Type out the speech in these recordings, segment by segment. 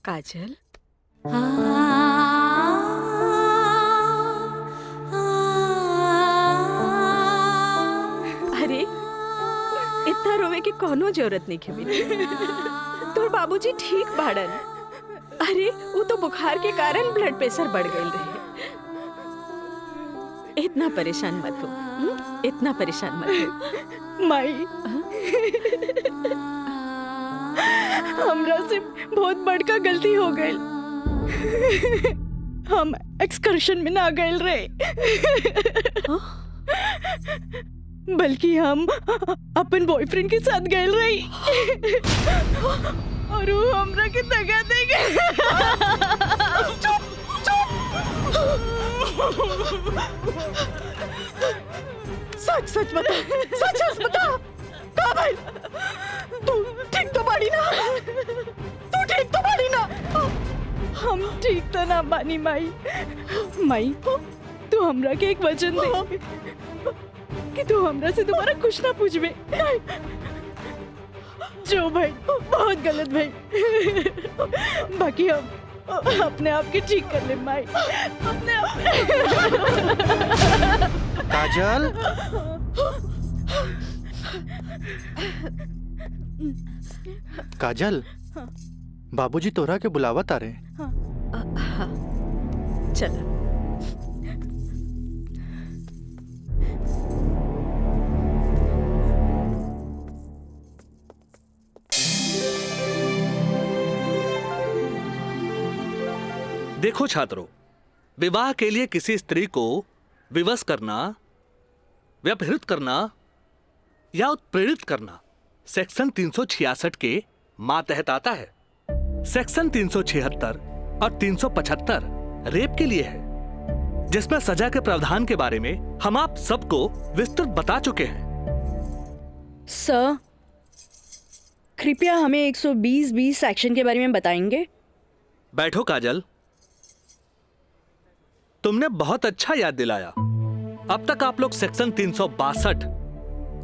काजल, अरे इतना रोवे की कोनो जरूरत नहीं खेबी। तोर बाबूजी ठीक बाड़न। अरे वो तो बुखार के कारण ब्लड प्रेशर बढ़ गई रहे। इतना परेशान मत हो, इतना परेशान मत हो। माई, हमरा से बहुत बड़का गलती हो गई। हम एक्सकर्शन में ना गए रहे, बल्कि हम अपन बॉयफ्रेंड के साथ गए रही और वो हमरा के दगा दे गए। सच सच बता, सच सच बता, का भाई तू ठीक तो बाड़ी ना? तू ठीक तो बाड़ी ना? हम ठीक तो ना बानी माई। माई, तू हमरा के एक वचन दे कि तू हमरा से दोबारा कुछ ना पूछबे। जो भाई बहुत गलत भाई, बाकी हम अपने आप के ठीक कर ले माई, अपने आप। काजल, काजल, बाबूजी तोरा के बुलावत आ रहे। चल देखो छात्रों, विवाह के लिए किसी स्त्री को विवश करना, व्यभिचारित करना या उत्प्रेरित करना सेक्शन 366 के मातहत आता है। सेक्शन 376 और 375 रेप के लिए है, जिसमें सजा के प्रावधान के बारे में हम आप सबको विस्तृत बता चुके हैं। सर, कृपया हमें 120(b) सेक्शन के बारे में बताएंगे? बैठो काजल, तुमने बहुत अच्छा याद दिलाया। अब तक आप लोग सेक्शन 362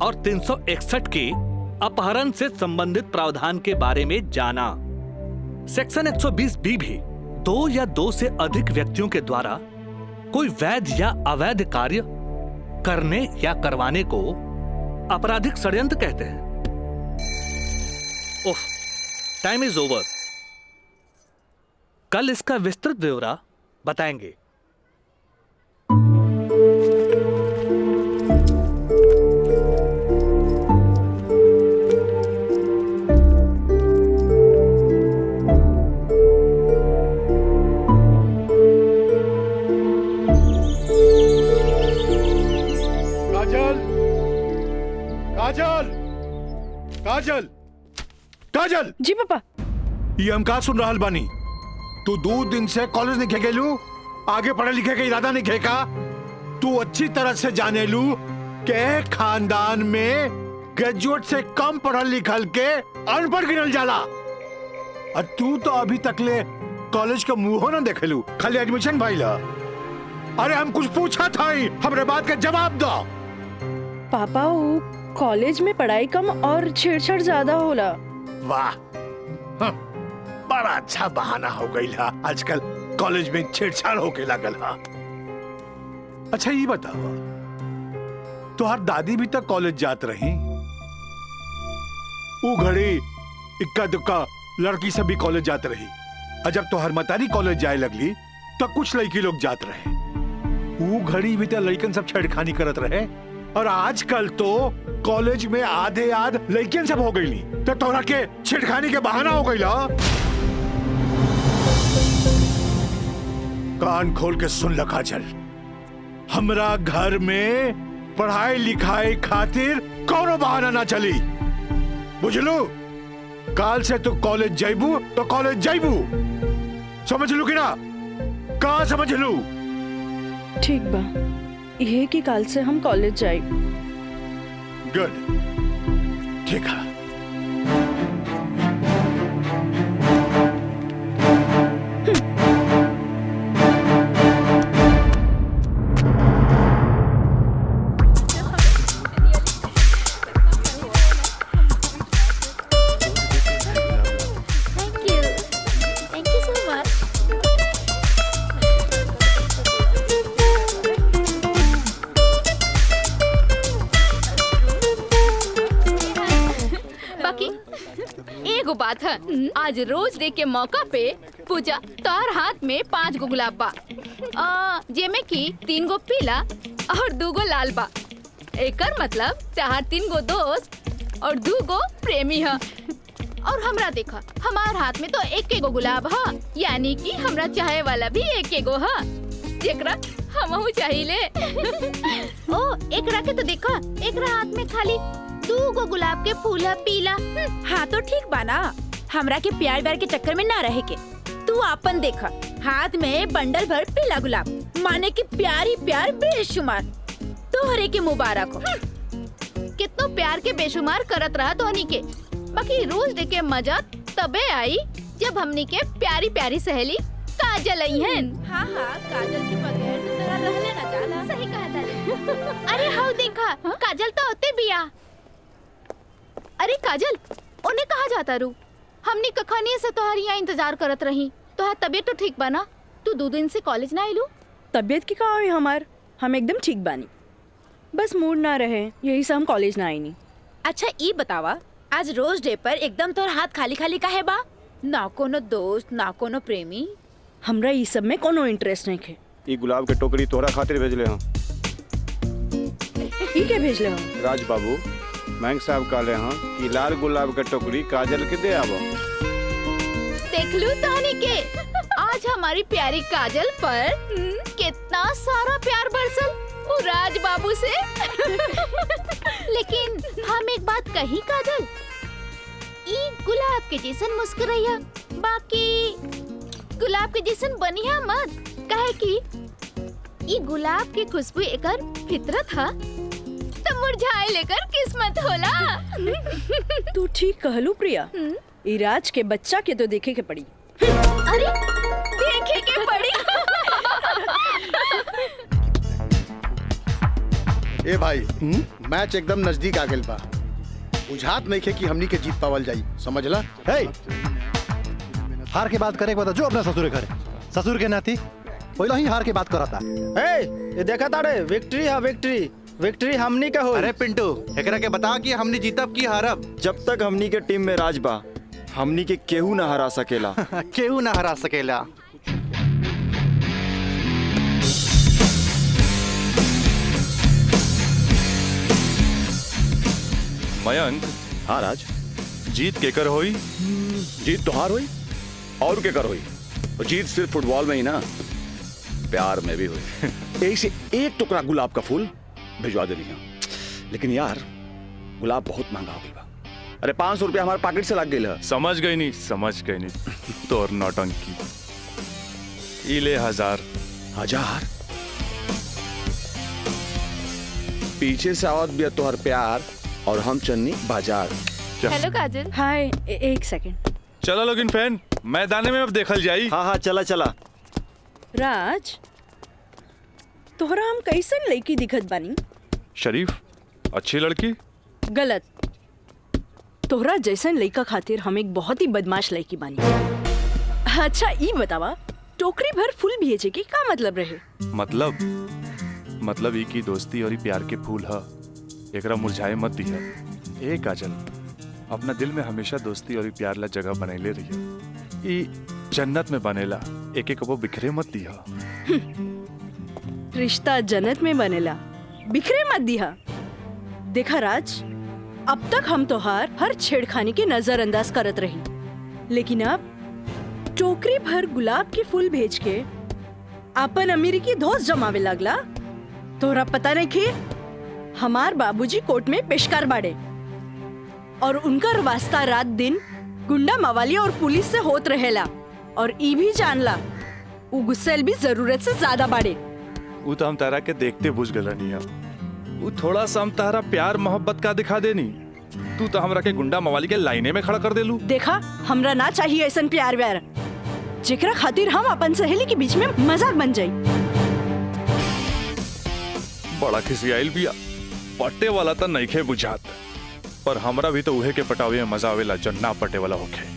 और 361 के अपहरण से संबंधित प्रावधान के बारे में जाना। सेक्शन 120(b) भी 2 या 2 से अधिक व्यक्तियों के द्वारा कोई वैध या अवैध कार्य करने या करवाने को आपराधिक षड्यंत्र कहते हैं। ओह, टाइम इज ओवर। कल इसका विस्तृत ब्यौरा बताएंगे। काजल, काजल, काजल। जी पापा। ये हम का सुन रहा बानी? तू 2 दिन से कॉलेज नहीं खेलू, आगे पढ़े लिखे का इरादा नहीं खेका। तू अच्छी तरह से जाने लू के खानदान में ग्रेजुएट से कम पढ़ल लिखल के अनपढ़ गिनल जाला। और तू तो अभी तक ले कॉलेज का मुंह ना देखेलू, खाली एडमिशन भइला। अरे हम कुछ पूछा था ही, हमरे बात का जवाब दो। पापा, वो कॉलेज में पढ़ाई कम और छेड़छाड़ ज्यादा होला। वाह, बड़ा अच्छा बहाना हो गई है। आजकल कॉलेज में छेड़छाड़ होके लागल है। अच्छा ये बताओ, तुहार दादी भी तक कॉलेज जात रही? वो घड़ी इक्का दुक्का लड़की सब भी कॉलेज जात रही। और जब तुहार मतारी कॉलेज जाए लगली तो कुछ लड़की लोग जात रहे। वो घड़ी भी तो लड़कन सब छेड़खानी करत रहे। और आजकल तो कॉलेज में आधे आध लड़कियां सब हो गई, तो तोरा के छेड़खानी के बहाना हो गई। कान खोल के सुन ल काजल, हमरा घर में पढ़ाई लिखाई खातिर कोनो बहाना ना चली, बुझलू? काल से तू कॉलेज जाइबू तो कॉलेज जाइबू, समझ लू कि ना? का समझ लू? ठीक बा, ये कि काल से हम कॉलेज जाए। गुड, ठीक है। Thank you बात है। आज रोज डे के मौका पे पूजा तोहर हाथ में 5 गो गुलाब बा, जेमे की 3 गो पीला और 2 गो लाल बा। एकर मतलब तोहर 3 गो दोस्त और 2 गो प्रेमी है। और हमरा देखा, हमार हाथ में तो 1 गो गुलाब है, यानी कि हमरा चाहे वाला भी 1 गो है, जेकरा हमहू चाहिए। ओ एकरा के तो देखा, एकरा हाथ में खाली 2 गो गुलाब के फूल है पीला। हाँ तो ठीक बाना, हमरा के प्यार व्यार के चक्कर में ना रहे के। तू आपन देखा, हाथ में बंडल भर पीला गुलाब, माने कि प्यार ही प्यार बेशुमार। तोहरे के मुबारक हो। कितनो प्यार के बेशुमार करत रहा तो हनी के, बाकी रोज डे के मजा तबे आई जब हमनी के प्यारी प्यारी सहेली काजल आई है। हाँ हाँ, काजल के बगैर तो तेरा रहले ना जाला। सही कहा था। अरे हाउ देखा, काजल तो होते बिया। अरे काजल, उन्हें कहा जाता रू? हमनी कखानी से तोहरी यहाँ इंतजार करत रही। तोहर तबीयत तो ठीक बना? तू 2 दिन से कॉलेज ना आइलू? तबीयत की कहा हुई हमार, हम एकदम ठीक बानी, बस मूड ना रहे, यही से हम कॉलेज ना आई नहीं। अच्छा ई बतावा, आज रोज डे पर एकदम तोर हाथ खाली खाली काहे बा? ना कोनो दोस्त ना कोनो प्रेमी? हमरा ई सब में कोनो इंटरेस्ट नहीं खे। ई गुलाब के टोकरी तोरा खातिर भेजले हूँ। ई के भेजले हो? राज बाबू, बैंक साहब कहले हैं कि लाल गुलाब के टोकरी काजल के दे आवो। देख लू तहनी के, आज हमारी प्यारी काजल पर कितना सारा प्यार बरसल वो राज बाबू से। लेकिन हम एक बात कही काजल, ई गुलाब के जैसन मुस्कुराइया, बाकी गुलाब के जैसन बनिया मत, काहे कि ई गुलाब की खुशबू एकर फितरत है, तो मुरझाए लेकर किस्मत होला। तू ठीक कहलू प्रिया, ई राज के बच्चा के तो देखे के पड़ी। अरे देखे के पड़ी। ए भाई, मैच एकदम नजदीक आ गइल बा। बुझात नहीं खे कि हमनी के जीत पावल जाई, समझला? हे, हार के बात करे के बता जो अपना ससुर घर, ससुर के नाती पहले ही हार के बात करता। ये देखा तारे, विक्ट्री है विक्ट्री, विक्ट्री हमनी का हो। अरे पिंटू, एकरा के बता कि हमनी जीतब की हारब। जब तक हमनी के टीम में राज बा, हमनी के केहू ना हरा सकेला। केहू ना हरा सकेला। मयंक, हाँ राज, जीत केकर होई? जीत तो हार हुई और के कर हुई। जीत सिर्फ फुटबॉल में ही ना, प्यार में भी हुई। एक से एक टुकड़ा गुलाब का फूल भिजवा देनी है, लेकिन यार गुलाब बहुत महंगा हो गई बा। अरे 500 रुपया हमारे पॉकेट से लग गई है। समझ गई नहीं तोर नौटंकी। ई ले 1000। पीछे से आवत भी तोहर प्यार और हम चन्नी बाजार। हेलो काजल। हाय, एक सेकंड। चलो लोगिन फैन, मैदाने में अब देखल जाई। हाँ हाँ, चला चला। राज, तोहरा हम कैसन लड़की दिखत बानी? शरीफ, अच्छी लड़की। गलत, तोहरा जैसन लड़का खातिर हम एक बहुत ही बदमाश लड़की बानी। अच्छा ई बतावा, टोकरी भर फूल भेजे के का मतलब रहे? मतलब ई की दोस्ती और ई प्यार के फूल है, एकरा मुरझाए मत दिया। ए काजल, अपना दिल में हमेशा दोस्ती और ई प्यार ला जगह बनैले रहिया। ई जन्नत में बनेला, एक एक वो बिखरे मत दिया। रिश्ता जन्नत में बनेला, बिखरे मत दिया। देखा राज, अब तक हम तोहार हर छेड़खानी के नजरअंदाज करत रही, लेकिन अब टोकरी भर गुलाब के फूल भेज के अपन अमेरिकी दोस्त जमावे लगला। तोहरा पता नहीं कि हमार बाबूजी कोर्ट में पेशकार बाड़े और उनकर वास्ता रात दिन गुंडा मवाली और पुलिस से होत रहेला, और ई भी जानला वो गुस्सेल भी जरूरत से ज्यादा बाड़े। वो तो हम तारा के देखते बुझ गल नहीं है। वो थोड़ा सा हम तारा प्यार मोहब्बत का दिखा देनी, तू तो हमरा के गुंडा मवाली के लाइने में खड़ा कर देलू। देखा, हमरा ना चाहिए ऐसन प्यार व्यार जेकरा खातिर हम अपन सहेली के बीच में मजाक बन जाई। बड़ा खिसियाइल बिया, पट्टे वाला तो नइखे बुझात, पर हमरा भी तो उहे के पटावे में मजा आवेला जो ना पटे वाला होखे।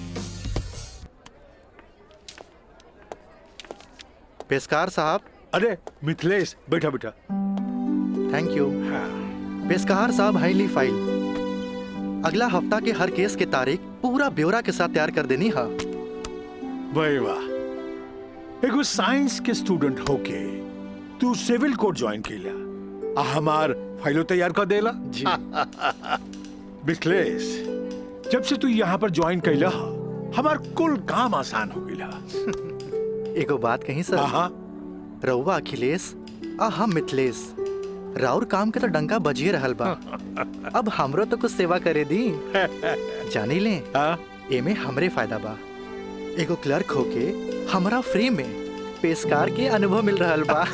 पेशकार साहब। अरे मिथिलेश, बैठा बैठा। Thank you. पेशकार साहब, हाईली फाइल अगला हफ्ता के हर केस की तारीख पूरा ब्यौरा के साथ तैयार कर देनी है। भाई वाह, एगो साइंस के स्टूडेंट होके तू सिविल कोड ज्वाइन केला, हमार फाइलो तैयार कर देला जी। मिथिलेश, जब से तू यहाँ पर ज्वाइन कैला हमार कुल काम आसान हो गया। एगो बात कहीं सर, रउआ अखिलेश आ हम मिथिलेश, राउर काम के तो डंका बजिए रहल बा। अब हमरो तो कुछ सेवा करे दी। जानी ले, एमे हमरे फायदा बा। एगो क्लर्क होके हमरा फ्री में पेशकार के अनुभव मिल रहल बा।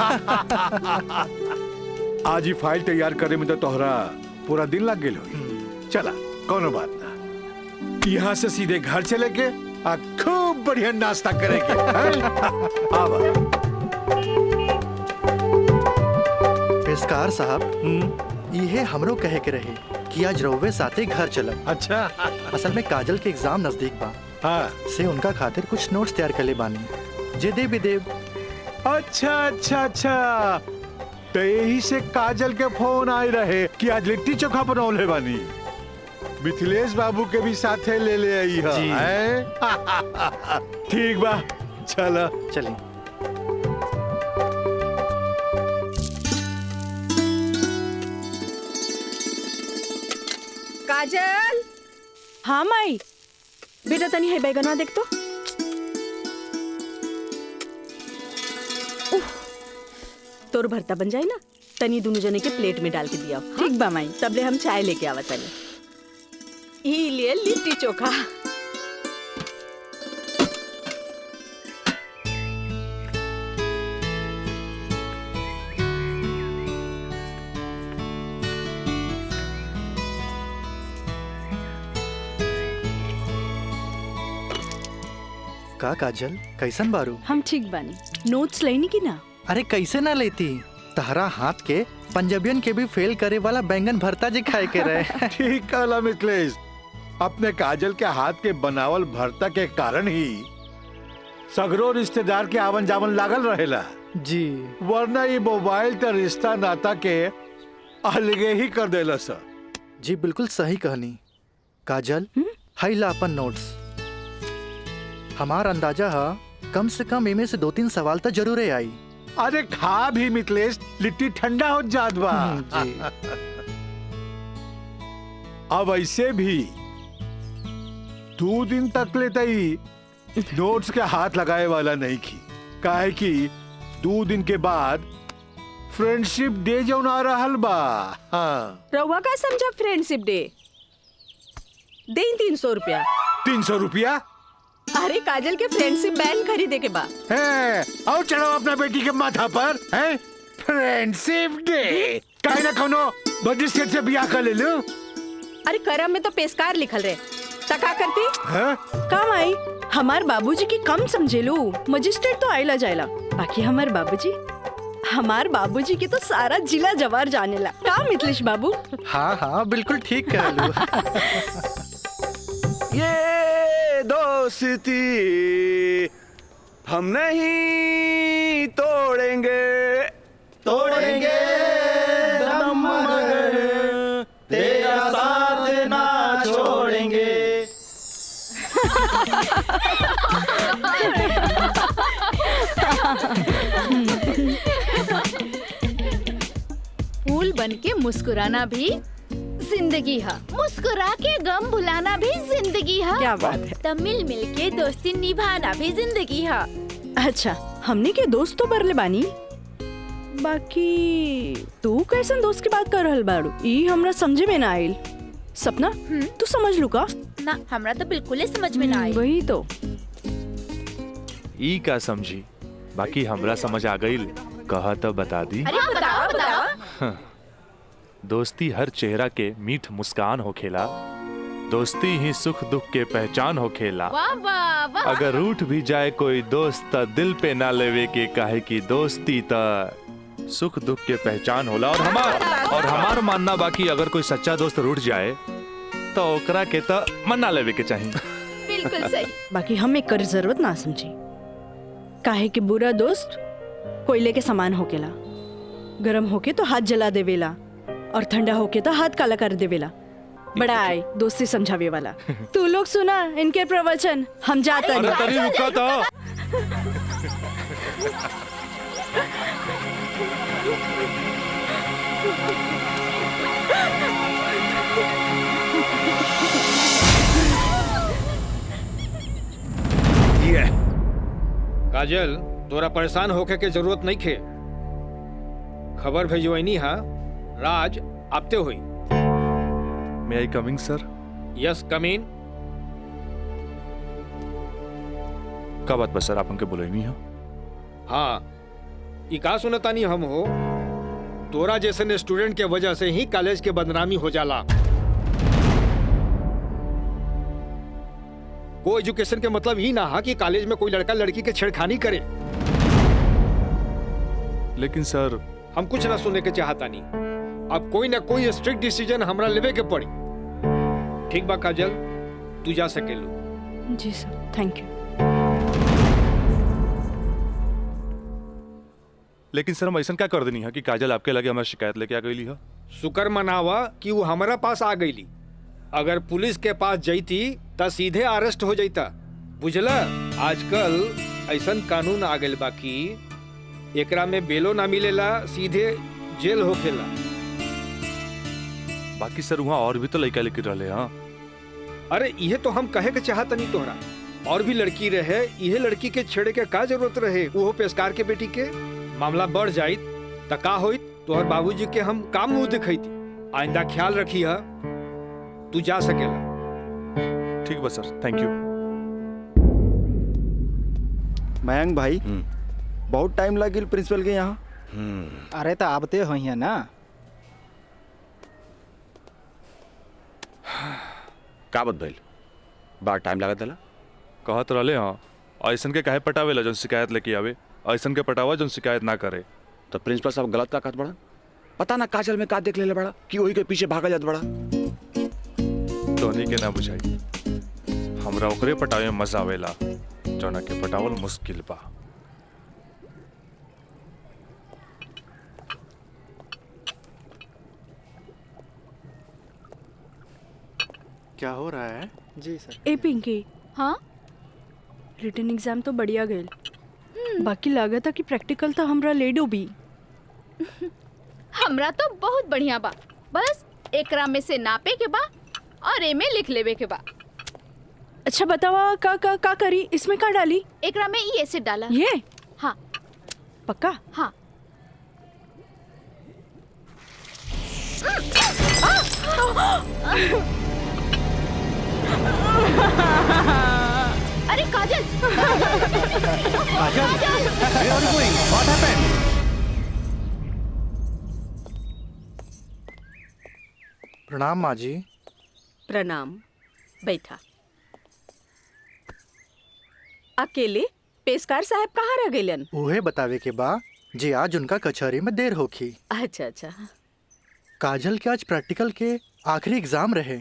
आज ही फाइल तैयार करे में तो तोहरा पूरा दिन लग गेल होई। चला कोनो बात ना, यहाँ से सीधे घर चले के आ खूब बढ़िया नाश्ता करेंगे। आवा। पेशकार साहब, ये हमरो कहे के रहे कि आज रउवे साथे घर चलब। अच्छा। असल में काजल के एग्जाम नजदीक बा। हाँ। से उनका खातिर कुछ नोट्स तैयार कर ले बानी, जे दे भी देव। अच्छा अच्छा अच्छा, तो यही से काजल के फोन आए रहे कि आज लिट्टी चोखा बनौले बानी। मिथिलेश बाबू के भी साथे ले ले आई है। ठीक बा, चला चली। काजल। हाँ माई। बेटा तनी है बैगनवा देख तो। तोर भरता बन जाए ना, तनी दोनों जने के प्लेट में डाल के दिया। ठीक बा माई। तबले हम चाय लेके आवा तनी। ई लिए लिट्टी चोखा। का काजल, कैसन बारू? हम ठीक बानी। नोट्स लेनी की ना? अरे कैसे ना लेती, तहरा हाथ के पंजाबियन के भी फेल करे वाला बैंगन भरता जी खाए के रहे। ठीक कहला मिथिलेश, अपने काजल के हाथ के बनावल भरता के कारण ही सगरो रिश्तेदार के आवन जावन लागल रहेला जी। वरना ये मोबाइल तो रिश्ता नाता के अलगे ही कर देला सर। जी बिल्कुल सही कहनी। काजल, हाई ला अपन नोट्स। हमार अंदाजा है कम से कम इमे से 2-3 सवाल तो जरूर आई। अरे खा भी मिथिलेश, लिट्टी ठंडा हो जात बा। जी। अब ऐसे भी 2 दिन तक लेते ही नोट्स के हाथ लगाए वाला नहीं की, काहे कि 2 दिन के बाद फ्रेंडशिप डे जो ना रहल बा। हाँ। रउआ का समझा फ्रेंडशिप डे? दे 300 रुपया। 300 रुपया? अरे काजल के फ्रेंडशिप बैंड खरीदे के बा। है, और चढ़ाओ अपना बेटी के माथा पर। है फ्रेंडशिप डे, काहे ना कोनो मजिस्ट्रेट से ब्याह कर ले लो। अरे करम में तो पेशकार लिखल रहे, तका करती। है? काम आई। हमार बाबूजी की कम समझे लो, मजिस्ट्रेट तो आइला जाइला, बाकी हमार बाबूजी की तो सारा जिला जवार जानेला। का मिथिलेश बाबू? हाँ हाँ बिल्कुल ठीक कह लू। ये दोस्ती हम नहीं तोड़ेंगे, तोड़ेंगे दम मगर तेरा साथ ना छोड़ेंगे। फूल बन के मुस्कुराना भी जिंदगी है, मुस्कुरा के गम भुलाना भी जिंदगी है। क्या बात है। तब मिल मिल के दोस्ती निभाना भी जिंदगी है। अच्छा, हमने के दोस्त तो बरले बानी, बाकी तू कैसन दोस्त की बात कर रहल बाड़ू? ई हमरा समझे में ना आइल। सपना, तू समझ लू का? ना, हमरा तो बिल्कुल ही समझ में ना आई। वही तो। ई का समझी, बाकी हमरा समझ आ गई। कहा तो बता दी। अरे बताओ बताओ। दोस्ती हर चेहरा के मीठ मुस्कान होखेला, दोस्ती ही सुख दुख के पहचान होखेला। वाह वाह वाह। अगर रूठ भी जाए कोई दोस्त त दिल पे ना लेवे के, काहे की दोस्ती त सुख दुख के पहचान होला। और हमार मानना बाकी अगर कोई सच्चा दोस्त रूठ जाए तो ओकरा के त मना लेवे के चाहिए। बिल्कुल सही। बाकी हम एक कर जरूरत ना समझी, काहे कि बुरा दोस्त कोयले के समान होकेला, गरम होके तो हाथ जला देवेला और ठंडा होके तो हाथ काला कर देवेला। बड़ा आए दोस्ती समझावे वाला। तू लोग सुना इनके प्रवचन, हम जाते अरे हैं। तरी रुका था। ये काजल, तोरा परेशान होके के जरूरत नहीं खे। खबर भेजवैनी हा, राज आपते हुई। मे आई कमिंग सर? यस, कम इन। का बात बस सर, आप हमके बुलाई नहीं हो? हाँ, ई का सुनतानी हम हो, तोरा जैसे स्टूडेंट के वजह से ही कॉलेज के बदनामी हो जाला। को एजुकेशन के मतलब ही ना हा कि कॉलेज में कोई लड़का लड़की के छेड़खानी करे। लेकिन सर, हम कुछ ना सुनने के चाहता नहीं। अब कोई ना कोई स्ट्रिक्ट डिसीजन हमरा लेवे के पड़ी। ठीक बा काजल, तू जा सकेलू। जी सर, थैंक यू। लेकिन सर हम ऐसा क्या कर देनी है कि काजल आपके लगे हमारी शिकायत लेके आ गई है? शुक्र मनावा कि वो हमारा पास आ गईली। अगर पुलिस के पास जईती त सीधे अरेस्ट हो जाता। बुझला, आजकल ऐसन कानून आ गइल बा कि एकरा में बेलो ना मिलेला, सीधे जेल होखेला। बाकी सर वहाँ और भी तो लड़का लेके रहे। हाँ, अरे यह तो हम कहे के चाहत नहीं तोहरा। और भी लड़की रहे, यह लड़की के छेड़े के का जरूरत रहे? वो पेशकार के बेटी के मामला बढ़ जाइत त का होइत? तोहर बाबूजी के हम काम मुंह दिखैती। आइंदा ख्याल रखी है, तू जा सकेला। ठीक बा सर, थैंक यू। मयंक भाई, बहुत टाइम लगिल प्रिंसिपल के यहाँ। अरे तो आबते हो है ना। का बात भइल? बड़ा टाइम लागत है। कहत रहले हाँ, ऐसन के काहे पटावेला जौन शिकायत लेके आवे, ऐसन के पटावा जौन शिकायत ना करे। तो प्रिंसिपल साहब गलत का कहत बड़ा? पता ना काजल में का देख लेले बड़ा कि वही के पीछे भागा जात बड़ा। तोहनी के ना बुझाई, हमरा ओकरे पटावे में मजा आवेला जौना के पटावल मुश्किल बा। क्या हो रहा है? जी सर। ए पिंकी, हाँ, रिटन एग्जाम तो बढ़िया गए, बाकी लागत था कि प्रैक्टिकल तो हमरा ले डूबी। हमरा तो बहुत बढ़िया बा। बस एकरा में से नापे के बा और ए में लिख लेवे के बा। अच्छा बतावा, का करी? इसमें का डाली? एकरा में ई एसिड डाला। ये? हाँ। पक्का? हाँ। अरे काजल! काजल, where are you going? What happened? प्रणाम माँ जी। प्रणाम, बैठा। अकेले पेशकार साहब कहाँ रह गइलन? उहे बतावे के बा जे आज उनका कचहरी में देर होखी। अच्छा अच्छा। काजल के आज प्रैक्टिकल के आखिरी एग्जाम रहे,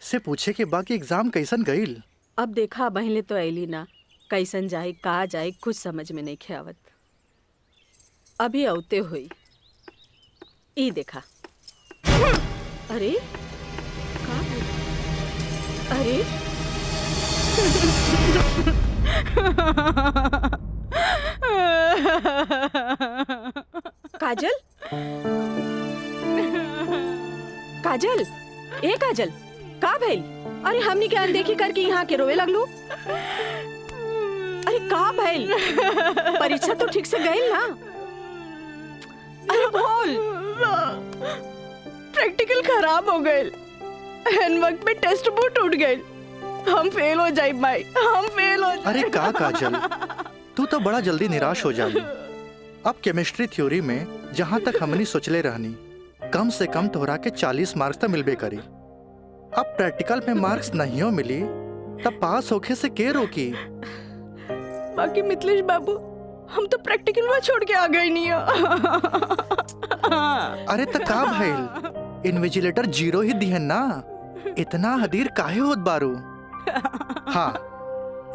से पूछे के बा कि एग्जाम कैसन गईल। अब देखा बहले तो ऐली ना, कैसन जाए कहा जाए कुछ समझ में नहीं खे। अभी औते हुई ई देखा। अरे का? अरे काजल, काजल, ए काजल, का भइल? अरे हमनी के अनदेखी करके यहाँ के रोवे लगलू। अरे का भइल? परीक्षा तो ठीक से गई ना? अरे बोल। प्रैक्टिकल खराब हो गए, एन वक्त में टेस्ट बुक टूट गए। हम फेल हो जाए भाई, हम फेल हो जाए। अरे का काजल, तू तो बड़ा जल्दी निराश हो जाई। अब केमिस्ट्री थ्योरी में जहाँ तक हमनी सोचले रहनी, कम से कम तोहरा के 40 मार्क्स तो मिलबे करी। अब प्रैक्टिकल में मार्क्स नहीं हो मिली तब पास होके से के रोकी? बाकी मिथिलेश बाबू, हम तो प्रैक्टिकल में छोड़ के आ गए नहीं। अरे त का भइल? इन्विजिलेटर 0 ही दिहन ना, इतना हदीर काहे होत बारू? हाँ,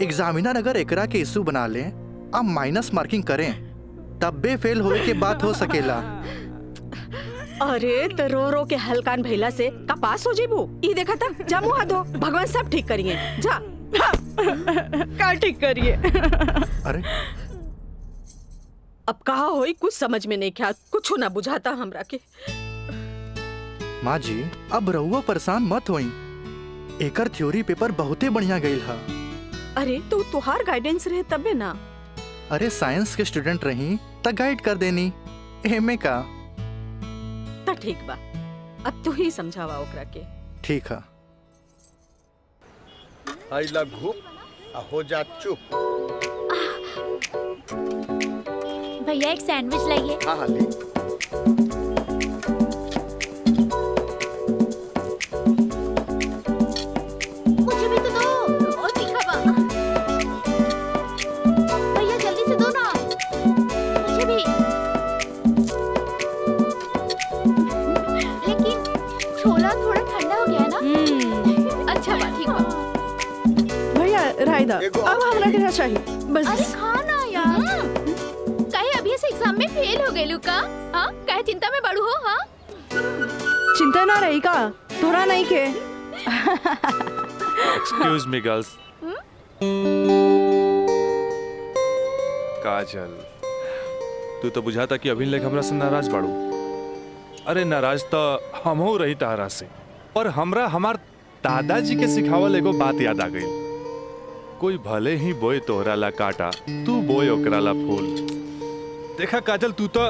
एग्जामिनर अगर एकरा के इशू बना ले, अब माइनस मार्किंग करें, तब बे फेल होए के बात हो सकेला। अरे तो रो रो के हल्कान भैला से कपास हो जेबू। ई देखा था जा मुँह धो, भगवान सब ठीक करिए। जा का ठीक करिए। अरे अब कहा होई कुछ समझ में नहीं क्या, कुछ ना बुझाता हमरा के। माँ जी अब रहुआ परेशान मत होई, एकर थ्योरी पेपर बहुते बढ़िया गईल हा। अरे तो तुहार गाइडेंस रहे तबे ना। अरे साइंस के स्टूडेंट रही त गाइड कर देनी, एमे का। त ठीक बा, अब तू ही समझावा ओकरा के। ठीक है। आई लव हो जा चुप। भैया एक सैंडविच लाइए। हाँ हाँ ले। मुझे भी तो दो। और तीखा बा। भैया जल्दी से दो ना। मुझे भी। लेकिन छोला थोड़ा ठंडा हो गया है ना? अच्छा बा, ठीक बा। भैया रायदा अब हमरा के चाहिए बस। अरे खाना यार। कहे अभी से एग्जाम में फेल हो गए लुका? हाँ कहे चिंता में बड़ू हो? हाँ चिंता ना रही का तोरा नहीं के। Excuse me girls. काजल तू तो बुझाता कि अभी लेके हमरा से नाराज बाड़ू। अरे नाराज तो हम हो रही तारा से, पर हमरा हमार दादाजी के सिखावल एगो बात याद आ गई। कोई भले ही बोए तोहरा ला काटा, तू बोए ओकरा ला फूल। देखा काजल तू तो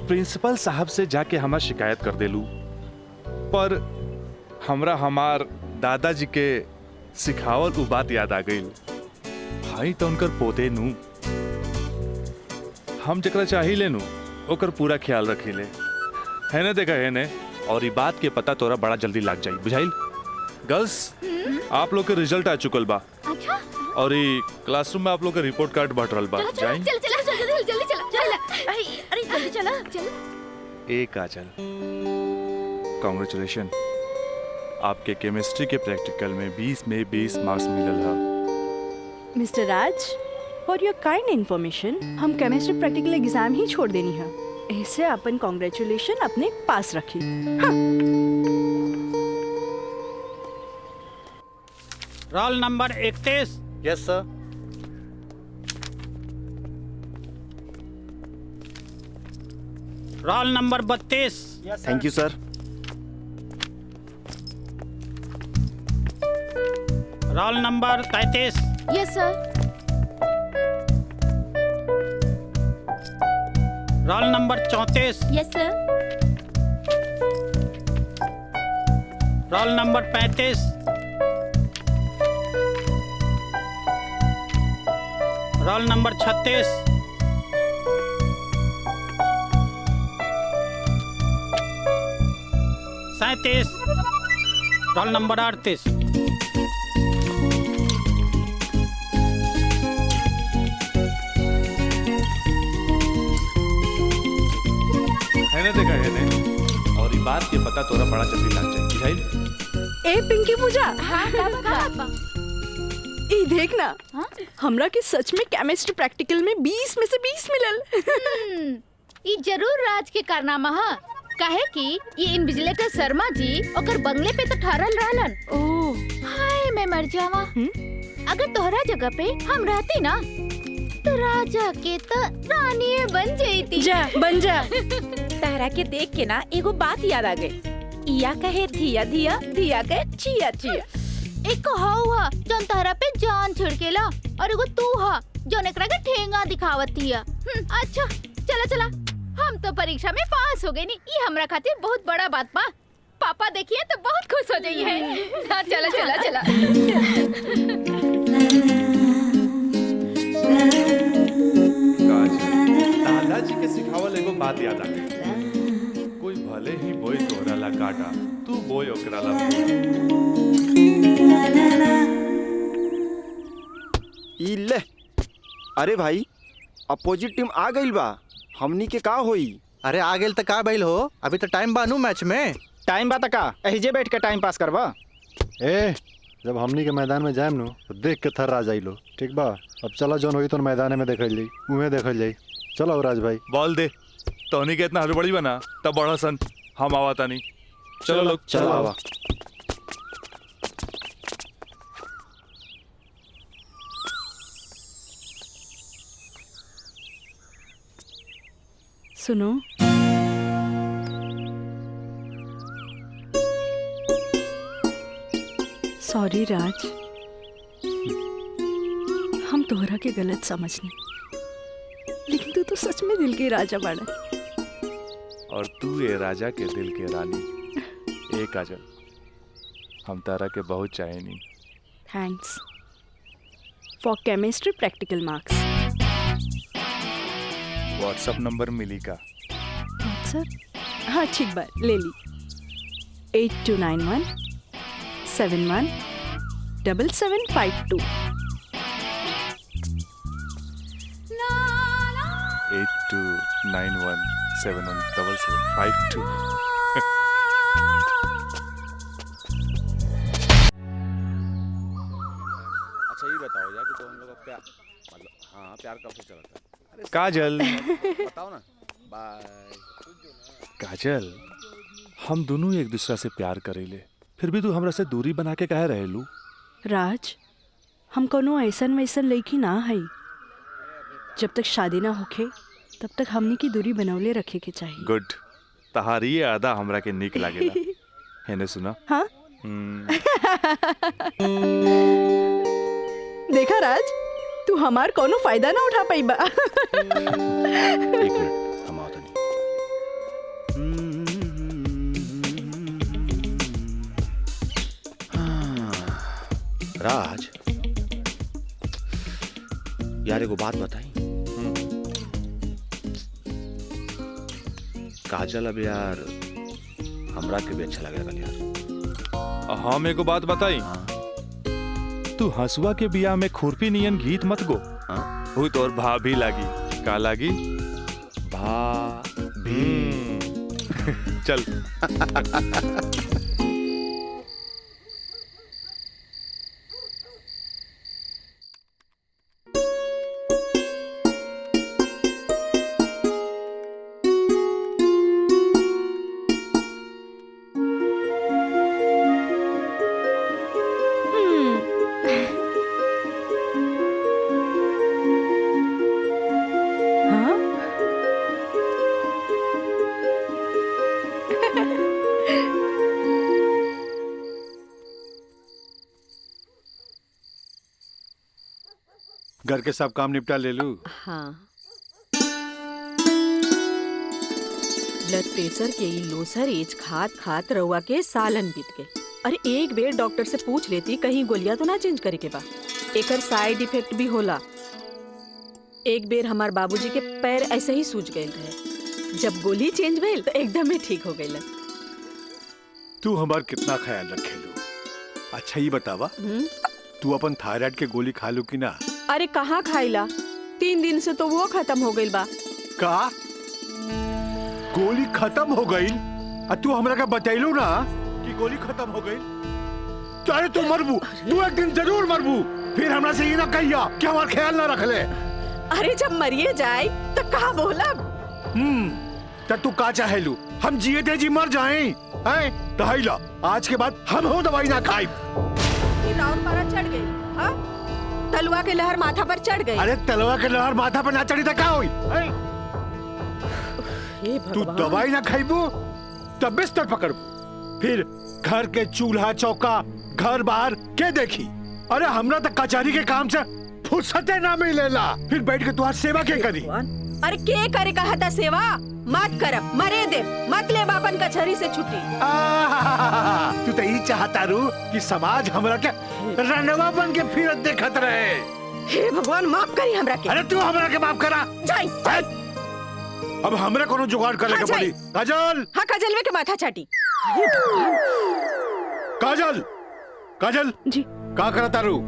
प्रिंसिपल साहब से जाके हमार शिकायत कर देलू, पर हमरा हमार दादाजी के सिखावल उ बात याद आ गई। भाई तो उनकर पोते नू, हम जकरा चाही लेनू ओकर पूरा ख्याल रखीले। है ने देखा है ने, और ये बात के पता तोरा बड़ा जल्दी लग जाई, बुझाइल? गर्ल्स आप लोग के रिजल्ट आ चुकल बा। अच्छा। और ये क्लासरूम में आप लोग का रिपोर्ट कार्ड बांट रहल बा। जाई चल चला जल्दी चला। अरे जल्दी चला चल। ए काजल कांग्रेचुलेशन, आपके केमिस्ट्री के प्रैक्टिकल में 20 में 20 मार्क्स मिलल है। Mister Raj, for your kind information हम केमिस्ट्री प्रैक्टिकल एग्जाम ही छोड़ देनी है। ऐसे अपन कांग्रेचुलेशन अपने पास रखी। Roll number 31। Yes sir. Roll number 32। Thank you sir. Roll number 33। Yes sir. Roll number 34। Yes sir. Roll number 35। Roll number 36। Roll number 38। है ने देखा है ने, और ये बात के पता तोरा बड़ा जल्दी लग जाए, बुझाइल? ए पिंकी पूजा। हाँ का ई देख ना। हमरा के सच में केमिस्ट्री प्रैक्टिकल में 20 में से 20 मिलल। ई जरूर राज के कारनामा है। काहे कि ये इन्विजिलेटर शर्मा जी ओकर बंगले पे तो ठहरल रहलन। ओह हाय मैं मर जावा। अगर तोहरा जगह पे हम रहती ना तो राजा के तो रानी बन जाती। जा बन जा। तारा के देख के ना एगो बात याद आ गई। इया कहे धिया धिया, धिया कहे चिया चिया। एक हुआ जौन तहरा पे जान छिड़केला, और एगो तू हा जौन एकरा के ठेंगा दिखावत हिया। अच्छा चला चला, हम तो परीक्षा में पास हो गए नी, ये हमरा खातिर बहुत बड़ा बात बा। पापा देखिए तो बहुत खुश हो जाइए हैं। हाँ चला चला चला। दादाजी के सिखावल एगो बात याद आ गई। कोई भले ही बोए तोहरा ला काटा, तू बोए ओकरा ला फूल। ई ले। अरे भाई अपोजिट टीम आ गई बा, हमनी के का होई? अरे आ गेल त का भइल हो, अभी तो टाइम बानू मैच में। टाइम बा त का एहिजे बैठ के टाइम पास करबा? ए जब हमनी के मैदान में जाएम नु तो देख के थर्रा जाइलो, ठीक बा? अब चला जौन होई तो मैदान में देखल जाई, उहे देखल जाई। चलो राज भाई बॉल दे। तोहनी के इतना हड़बड़ी बना तब बड़ा सन। हम आवाता नहीं। चलो लोग, चलो आवा। सुनो, सॉरी राज, हम तोहरा के गलत समझने, लेकिन तू तो सच में दिल के राजा बाड़ा। और तू ये राजा के दिल के रानी। ए काजल, हम तारा के बहुत चाहेनी। Thanks for chemistry practical marks. WhatsApp number मिली का? व्हाट्सएप? हाँ ठीक बात, ले ली। 8291 71 7752। 8291717752। अच्छा ये बताओ यार कि तो हम लोग का प्यार, मतलब हाँ प्यार कब से चला था? काजल बताओ ना। बाय। काजल, हम दोनों एक दूसरा से प्यार करेले, फिर भी तू हमरा से दूरी बना के काहे रहेलू? राज, हम कोनो ऐसन वैसन लड़की ना है। जब तक शादी ना होखे तब तक हमनी की दूरी बनौले रखे के चाहिए। गुड, तहारी ये आदा हमरा के निक लागेला। हेने सुना? हाँ? देखा राज, तू हमार कोनो फायदा ना उठा पाई बा। एक मिनट, हम आओ तनी। राज यार एगो बात बताई। काजल अब यार हमरा के भी अच्छा लगेगा यार। हम एगो बात बताई। तू हंसुआ के बिया में खुरपी नियन गीत मत गो। वो तोर भाभी लागी। का लागी? भाभी। चल। घर के सब काम निपटा ले लू? हाँ। ब्लड प्रेशर के ई लोसर एज खात खात रउआ के सालन बीत गए। अरे एक बेर डॉक्टर से पूछ लेती कहीं गोलियां तो ना चेंज करे के बा। एकर साइड इफेक्ट भी होला। एक बेर हमार बाबूजी के पैर ऐसे ही सूज गए रहे, जब गोली चेंज भइल तो एकदम ही ठीक हो गइल। तू हमार कितना ख्याल रखेलू। अच्छा ये बतावा, तू अपन थायराइड के गोली खा लू कि ना? अरे कहाँ खाइला, 3 दिन से तो वो खत्म हो गइल बा। का गोली खत्म हो गई? तू हमरा का बतैलू ना कि गोली खत्म हो गई? चाहे तू मरबू, तू एक दिन जरूर मरबू। फिर हमरा से ये ना कहिया कि हमार ख्याल ना रख ले। अरे जब मरिए जाए तो कहा बोला? तब तू का चाहेलू हम जिए थे जी मर जाएं? हैं? दहाइला आज के बाद हम हो दवाई ना खाई। राउर मारा चढ़ गई। हाँ? तलवा के लहर माथा पर चढ़ गई। अरे तलवा के लहर माथा पर ना चढ़ी तो क्या हुई? तू दवाई ना खाईबू तब बिस्तर पकड़बू, फिर घर के चूल्हा चौका घर बाहर के देखी। अरे हमरा तो कचहरी के काम से फुर्सते ना मिलेला, फिर बैठ के तुम्हारी सेवा के करी। अरे के करे कहता सेवा? मत करब, मरे दे, मत ले बापन कचहरी से छुट्टी। तू तो यही चाहता रू कि समाज हमरा के रनवा बन के फिरत देखत रहे। हे भगवान माफ करी हमरा के। अरे तू हमरा के माफ करा। जाई। अब हमरा कोनो जुगाड़ करे के पड़ी। काजल। हाँ काजल के माथा चाटी। काजल, काजल जी का करता रू?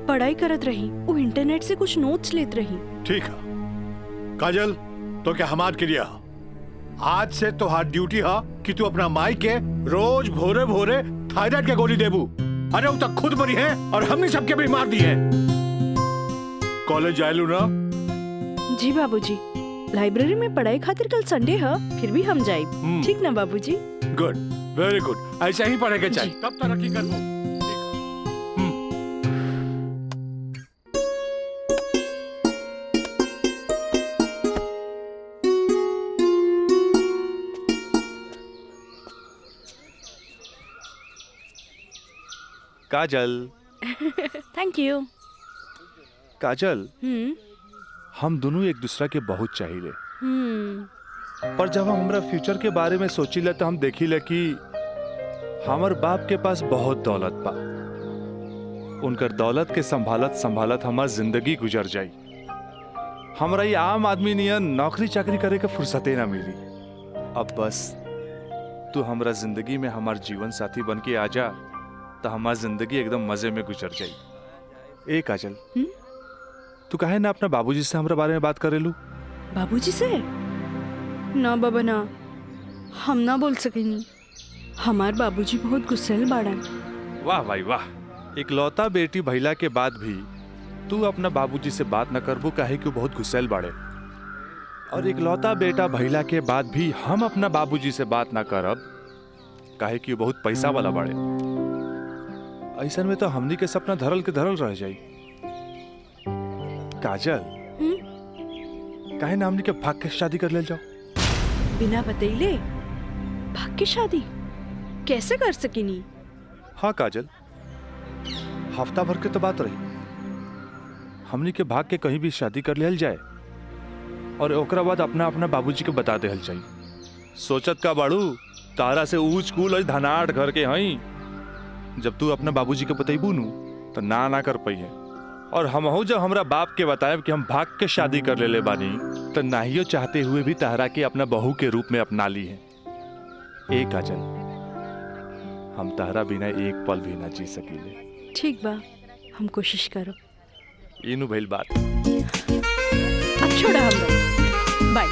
पढ़ाई करत रही, वो इंटरनेट से कुछ नोट्स लेत रही। ठीक है काजल, तो क्या हमार क्रिया आज से तो हाथ ड्यूटी है कि तू अपना माई के रोज भोरे भोरे थायराइड के गोली देबू। अरे वो तक खुद मरी है और हमने सबके भी मार दी है। कॉलेज जायलू ना? जी बाबूजी, लाइब्रेरी में पढ़ाई खातिर कल संडे है, फिर भी हम जाए। ठीक ना बाबूजी? Good, very good. ऐसा ही पढ़ेगा चाहिए, तब तरक्की करबो। काजल। Thank you. काजल, हम दोनों एक दूसरा के बहुत चाहिए, पर जब हम हमरा फ्यूचर के बारे में सोचिले तो हम देखिले कि हमार बाप के पास बहुत दौलत बा। उनकर दौलत के संभालत संभालत हमार जिंदगी गुजर जाई। हमरा ये आम आदमी नियन नौकरी चाकरी करे के फुर्सते ना मिली। अब बस तू हमरा जिंदगी में हमार जीवन साथी बन के आ जा, तो हमार जिंदगी एकदम मजे में गुजर जाई। ए काजल, तू काहे ना अपना बाबूजी से हमरा बारे में बात करेलू? बाबूजी से? ना बाबा ना, हम ना बोल सकेनी। हमार बाबूजी बहुत गुस्सेल बाड़न। वाह भाई वाह, इकलौता बेटी भैला के बाद भी तू अपना बाबूजी से बात न करबू, काहे कि बहुत गुस्सेल बाड़े। और इकलौता बेटा भैला के बाद भी हम अपना बाबूजी से बात ना करब, काहे कि बहुत पैसा वाला बाड़े। ऐसन में तो हमनी के सपना धरल के धरल रह जाई। काजल, काहे ना हमनी के भाग के शादी कर ले जाओ? बिना बतैले भाग के शादी कैसे कर सकेनी? हाँ काजल, हफ्ता भर के तो बात रही। हमनी के भाग के कहीं भी शादी कर लेल जाए और ओकरा बाद अपना अपना बाबूजी के बता देहल जाई। सोचत का बाड़ू, तारा से ऊंच कूल और धनाट घर के हई। जब तू अपना बाबूजी के बतैबू नु तो ना कर पाई है। और हमहू जब हमरा बाप के बताएब कि हम भाग के शादी कर ले बानी, तो नाहियो चाहते हुए भी तारा के अपना बहू के रूप में अपना ली है। ए काजल, हम तारा बिना एक पल भी ना जी सकीले। ठीक बा, हम कोशिश करो। इनु भइल बात। अब छोड़ा हम बाय।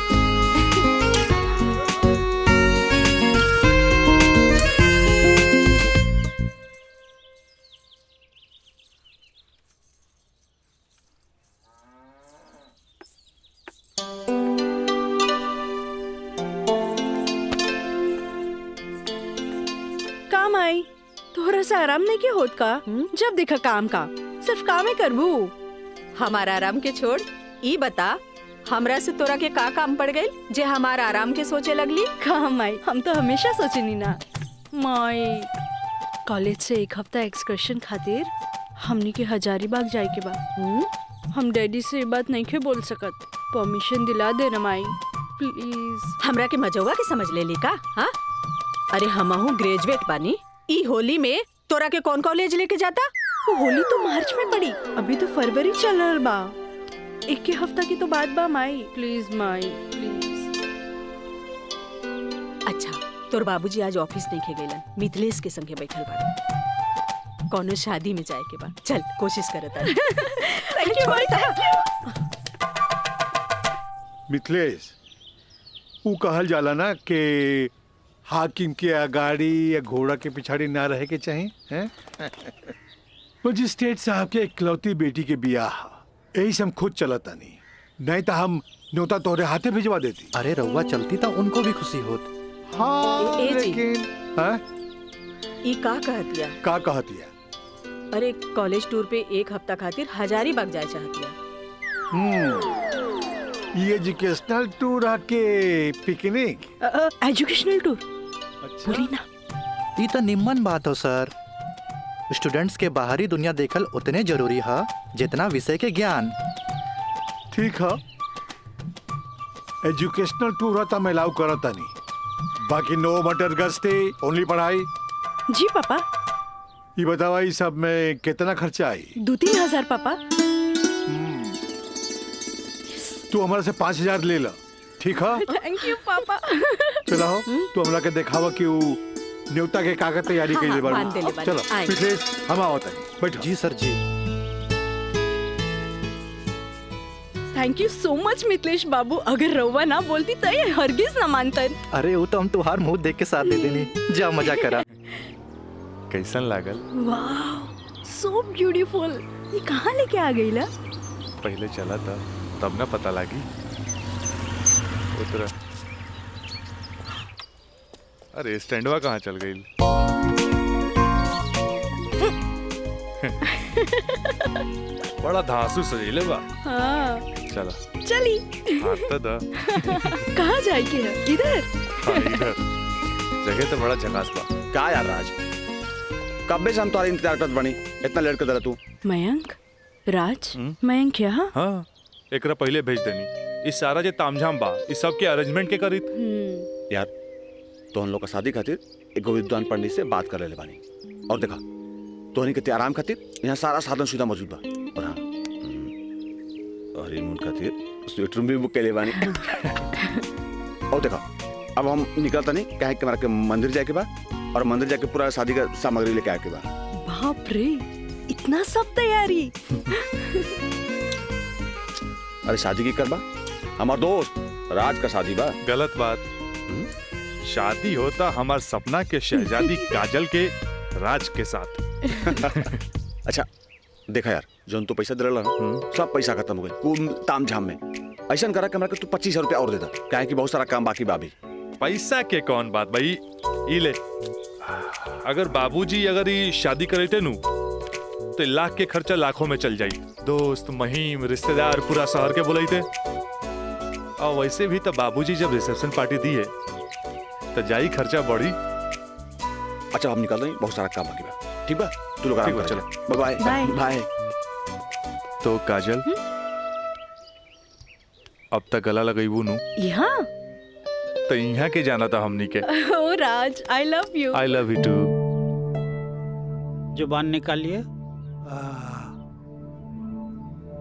काम आई थोड़ा सा आराम नहीं के होत का? जब देखा काम का सिर्फ काम ही करबू। हमारा आराम के छोड़, ई बता हमरा से तोरा के का काम पड़ गई जे हमारा आराम के सोचे लगली? काम आई, हम तो हमेशा सोचनी ना माई। कॉलेज से एक हफ्ता एक्सकर्शन खातिर हमनी के हजारीबाग जाए के बा। हम डैडी से ये बात नहीं के बोल सकत, परमिशन दिला दे ना माई प्लीज। हमरा के मजौवा के समझ ले ली का? हाँ, अरे हमहू ग्रेजुएट बानी। ई होली में तोरा के कौन कॉलेज लेके जाता? होली तो मार्च में पड़ी, अभी तो फरवरी चल रहा बा। एक हफ्ता की तो बात बा माई, प्लीज माई प्लीज। अच्छा, तोर बाबूजी आज ऑफिस नहीं खे गइलन, मिथिलेश के संगे बैठल बाड़े। कौनो शादी में जाए के बा, चल कोशिश करत आनी। Thank you Mai, thank you. Mithilesh, ऊ कहल जाला ना कि हाकिम के अगाड़ी या घोड़ा के पिछाड़ी ना रहे के चाहिए हैं? मजिस्ट्रेट साहब के इकलौती बेटी के बियाह, यही से हम खुद चलता नहीं तो हम न्योता तोहरे हाथे भिजवा देती। अरे रउआ चलती तो उनको भी खुशी होत। हाँ, लेकिन ई का कहतिया? का कहतिया? अरे कॉलेज टूर पे एक हफ्ता खातिर हजारीबाग जाए चाहतिया। ये एजुकेशनल टूर आके पिकनिक? एजुकेशनल टूर बोली ना। ये तो निम्मन बात हो सर। स्टूडेंट्स के बाहरी दुनिया देखल उतने जरूरी है जितना विषय के ज्ञान। ठीक है, एजुकेशनल टूर है तो मैं अलाउ करता नहीं, बाकी नो मटर गस्ती, ओनली पढ़ाई। जी पापा। ये बतावा, ये सब में कितना खर्चा आई? 2-3 हजार पापा। तू हमारे से 5,000 ले ला, ठीक है? थैंक यू पापा। चला हो, तू हमरा के दिखावा कि वो न्योता के कागज तैयारी कर ले बाड़ू। चलो मिथिलेश, हम आवत हैं, बैठो। जी सर जी। Thank you so much Mithilesh बाबू, अगर रउआ ना बोलती तो ये हरगिज ना मानतन। अरे वो तो हम तुहार मुंह देख के साथ दे देनी। जा मजा करा। कैसन लागल? वाह, सो ब्यूटीफुल। ये कहाँ लेके आ गई ला? पहले चला था तब ना पता लगी। उतरा। अरे स्टैंडवा कहाँ चल गई? बड़ा धांसू सजीले बा। हाँ चला चली। हाथ तो दा। कहाँ जाएगी है? इधर। हाँ, इधर जगह तो बड़ा झकास बा। क्या यार राज, कब से हम तुम्हारे इंतजार करत बनी, इतना लेट कर दे तू। मयंक, राज, मयंक यहाँ? हाँ, एकरा पहले भेज देनी। इस सारा जे तामझाम बा, इस सब के अरेंजमेंट के करी। यार तो हम लोग का शादी खातिर एक विद्वान पंडित से बात कर ले बानी, और देखा तो के आराम खातिर यहाँ सारा साधन सुविधा मौजूद बा। और हाँ, हनीमून खातिर स्वीट रूम भी बुक कर ले बानी। और देखा अब हम निकलता नहीं, कहे कि हमारा के मंदिर जाके बा, और मंदिर जाके पूरा शादी का सामग्री लेके आके बा। बाप रे, इतना सब तैयारी। अरे शादी की करबा, हमार दोस्त राज का शादी बा। गलत बात। शादी होता हमार सपना के शहजादी काजल के राज के साथ। अच्छा देखा यार, जो तो पैसा दे रहा ना, सब पैसा खत्म हो गए कुल तामझाम में। ऐसा करा कि तू 25,000 रुपया और दे दा, काहे कि बहुत सारा काम बाकी बाबी। पैसा के कौन बात भाई, ई ले। अगर बाबूजी अगर ये शादी करे थे नु, तो लाख के खर्चा लाखों में चल जाई। दोस्त महिम रिश्तेदार पूरा शहर के बुलाई थे। और वैसे भी तो बाबूजी जब रिसेप्शन पार्टी दी है तो जाई खर्चा बढ़ी। अच्छा हम निकल रहे हैं, बहुत सारा काम बाकी बा। ठीक बा, तू लोग आराम कर। चलो बाय बाय बाय। तो काजल अब तक गला लगाई नु यहाँ तो यहाँ के जाना था हमनी के। ओ Raj, I love you. I love you too. जुबान निकालिए,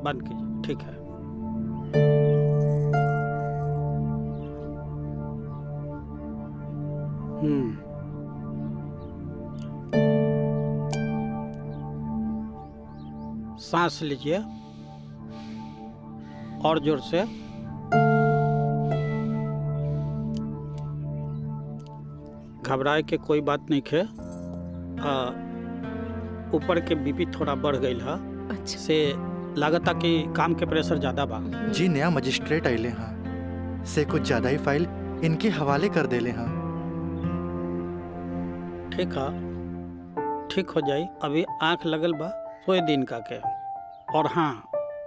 बंद कीजिए। ठीक है। सांस लीजिए और जोर से। घबराए के कोई बात नहीं है। ऊपर के बीपी थोड़ा बढ़ गई है। अच्छा। से लागता कि काम के प्रेशर ज्यादा बा। जी नया मजिस्ट्रेट आइले हाँ, से कुछ ज्यादा ही फाइल इनके हवाले कर देले हाँ। ठीक है, ठीक हो जाई। अभी आंख लगल बा, सोए दिन का के। और हाँ,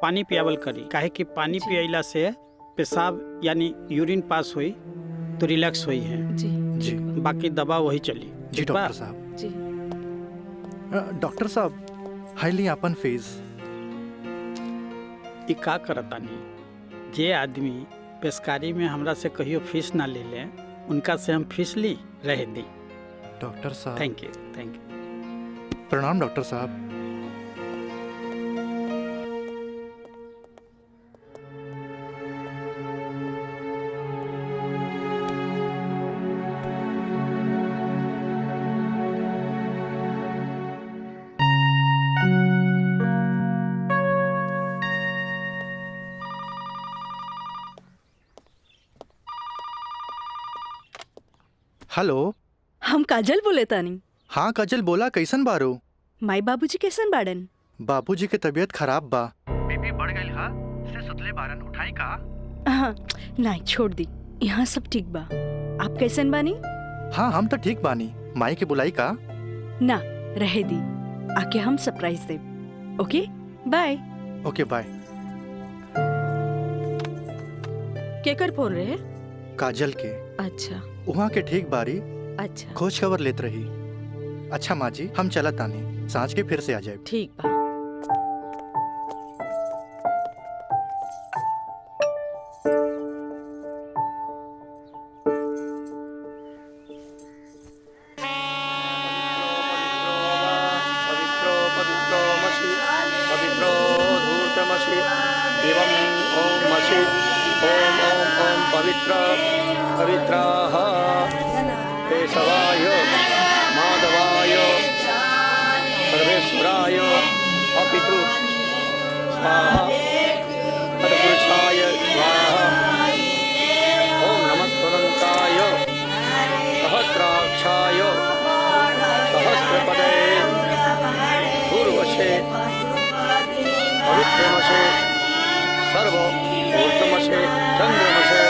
पानी पियावल करी, काहे कि पानी पियला से पेशाब यानी यूरिन पास हुई तो रिलैक्स हुई है। जी जी बाकी दवा वही चली। जी डॉक्टर साहब। जी डॉक्टर साहब, हाईली अपन फीस। ई का करतानी, जे आदमी पेशकारी में हमरा से कहियो फीस ना ले ले, उनका से हम फीस ली रह दी। डॉक्टर साहब थैंक यू, थैंक यू। प्रणाम डॉक्टर साहब। हेलो, हम काजल बोले तानी। हाँ काजल बोला, कैसन बारू? माई बाबूजी कैसन बाड़न? बाबूजी के तबीयत खराब बा। बीपी बढ़ गई हा, से सुतले बारन, उठाई का? हाँ, नहीं छोड़ दी, यहाँ सब ठीक बा। आप कैसन बानी? हाँ हम तो ठीक बानी। माई के बुलाई का? ना, रहे दी, आके हम सरप्राइज दे। Okay bye. Okay bye. केकर फोन रहे? काजल के। अच्छा वहाँ के ठीक बारी। अच्छा खोज खबर लेत रही। अच्छा माँ जी, हम चलत तानी, सांझ के फिर से आ जाए। ठीक बा। पवित्राः केशवाय माधवाय सर्वेश्वराय अपितृ स्वाहा तत्पुरुषाय स्वाहा। ओम नमः स्वदन्ताय सहस्राक्षाय सहस्रपदे पूर्वशे पवित्रमशे सर्व ऊर्ध्वमशे चन्द्रमशे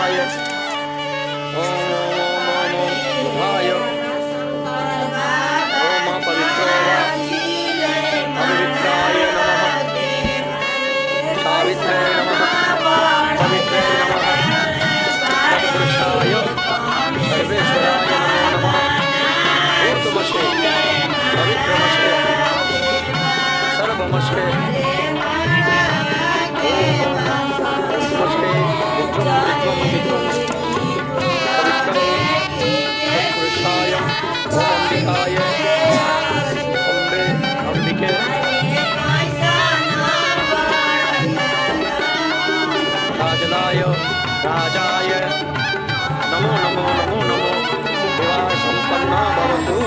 बुधाय ओम बुधाय ओम पवित्रो पवित्राय नमः सावित्रे नमः पवित्रे नमः सत्पुरुषाय सर्वेश्वराय नमः ऊर्ध्वमस्ते पवित्रमस्ते सर्वमस्ते राजनाय राजाय नमो नमो नमो नमो विवाह संपन्ना भवतु।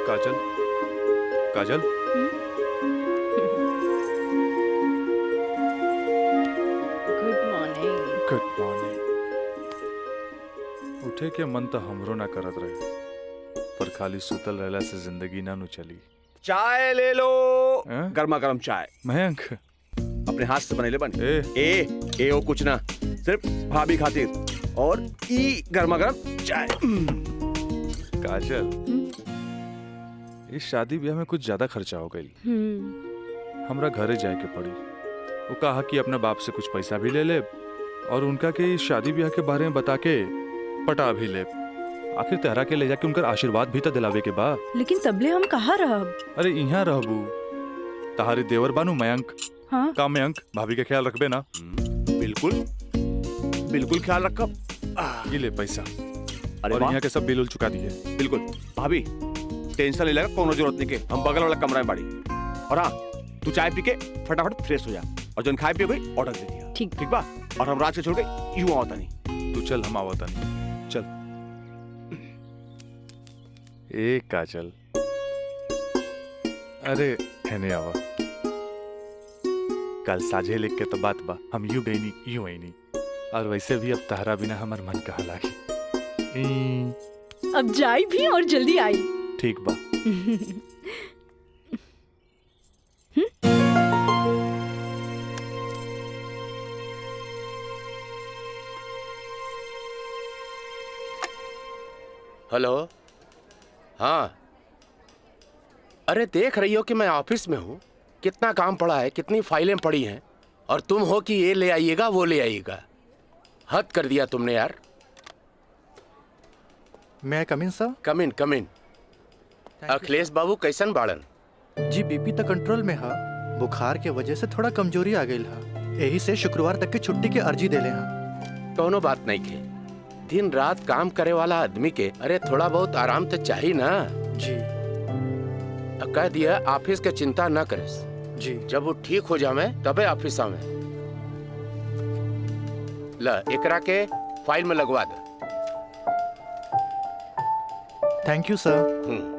Kajal Kajal good morning. Good morning. उठे के मन तो हमरो ना करत रहे, पर खाली सुतल रहला से जिंदगी ना नु चली। चाय ले लो, गर्मा गर्म चाय। मयंक अपने हाथ से बनेले बन। ए ओ कुछ ना, सिर्फ भाभी खातिर और ई गर्मा गर्म चाय। काजल इस शादी ब्याह में कुछ ज्यादा खर्चा हो गई। हमरा घरे जाए के पड़ी। वो कहा कि अपने बाप से कुछ पैसा भी ले ले और उनका के इस शादी ब्याह के बारे में बता के पटा भी ले। आखिर तेहरा के ले जाके उनका आशीर्वाद भी तो दिलावे के बा। लेकिन तबले हम कहाँ रहब? अरे यहाँ रहबू, तहारी देवर बानू मयंक। हाँ? का मयंक भाभी का ख्याल रखबे ना? बिल्कुल बिल्कुल ख्याल रखब। ये ले पैसा। अरे और वाह। यहाँ के सब बिल उल चुका दिए। बिल्कुल भाभी टेंशन ले लेगा, कोनो जरूरत नहीं के। हम बगल वाला कमरा में बाड़ी। और हाँ, तू चाय पी के फटाफट फ्रेश हो जा और जन खाए पिए गई ऑर्डर दे दिया। ठीक ठीक बा। और हम रात के छोड़ के यूं आवता नहीं। तू चल, हम आवता नहीं। चल। ए काजल, अरे हैने आवा। कल साझे लिख के तो बात बा, हम यूं गई नहीं यूं आई नहीं। और वैसे भी अब तहरा बिना हमार मन कहा लागी। अब जाई भी और जल्दी आई। ठीक बा। हेलो। हाँ, अरे देख रही हो कि मैं ऑफिस में हूँ, कितना काम पड़ा है, कितनी फाइलें पड़ी हैं, और तुम हो कि ये ले आइएगा वो ले आइएगा। हद कर दिया तुमने यार। मैं कम इन सर? कम इन। अखिलेश बाबू कैसन बाड़न? जी बीपी तो कंट्रोल में हा, बुखार के वजह से थोड़ा कमजोरी आ गई हा, यही से शुक्रवार तक की छुट्टी की अर्जी दे ले हा। कोनो बात नहीं के, दिन रात काम करे वाला आदमी के अरे थोड़ा बहुत आराम तो चाहिए ना। जी कह दिया ऑफिस के चिंता न करे जी, जब वो ठीक हो जावे तबे ऑफिस आवे। ला एकरा के फाइल में लगवा दे। थैंक यू सर।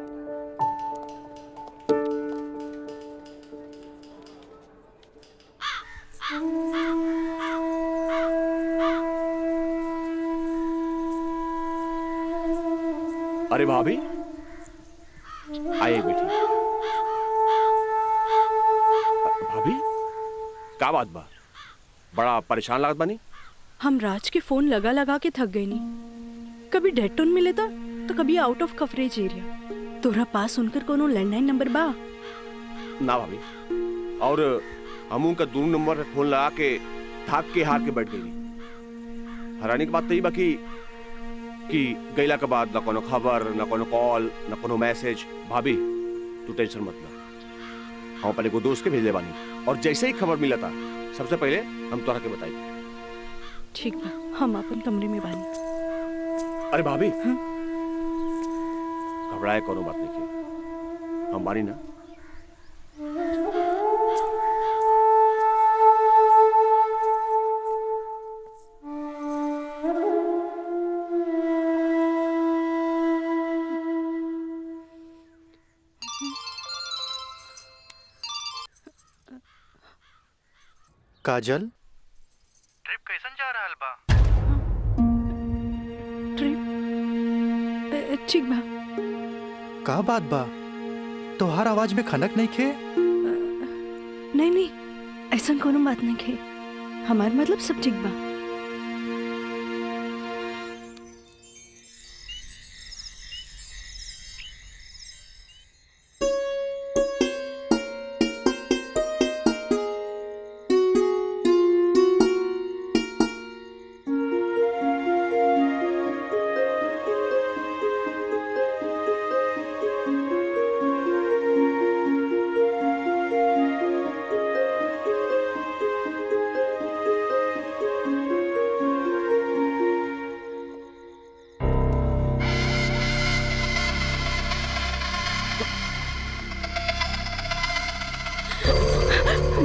अरे भाभी आइए बेटी। भाभी क्या बात बा, बड़ा परेशान लागत बानी? हम राज के फोन लगा लगा के थक गए नहीं। कभी डेड टोन मिले था तो कभी आउट ऑफ कवरेज एरिया। तोरा पास उनकर कोनो लैंडलाइन नंबर बा? ना भाभी, और हम उनका दूर नंबर पे फोन लगा के थक के हार के बैठ गई। हैरानी की बात तो ये बाकी कि गईला के बाद ना कोनो खबर, ना कोनो कॉल, ना कोनो मैसेज। भाभी तू टेंशन मत ले, हम अपने को दोस्त के भेजले बानी और जैसे ही खबर मिला था सबसे पहले हम तोरा के बताई। ठीक बा, हम अपन कमरे में बानी। अरे भाभी घबराए कोनो बात नहीं की, हम बानी ना। काजल ट्रिप कैसन जा रहल बा? ट्रिप ठीक बा। का बात बा? तोहार आवाज में खनक नहीं खे? नहीं नहीं, ऐसा कोनो बात नहीं खे। हमार मतलब सब ठीक बा।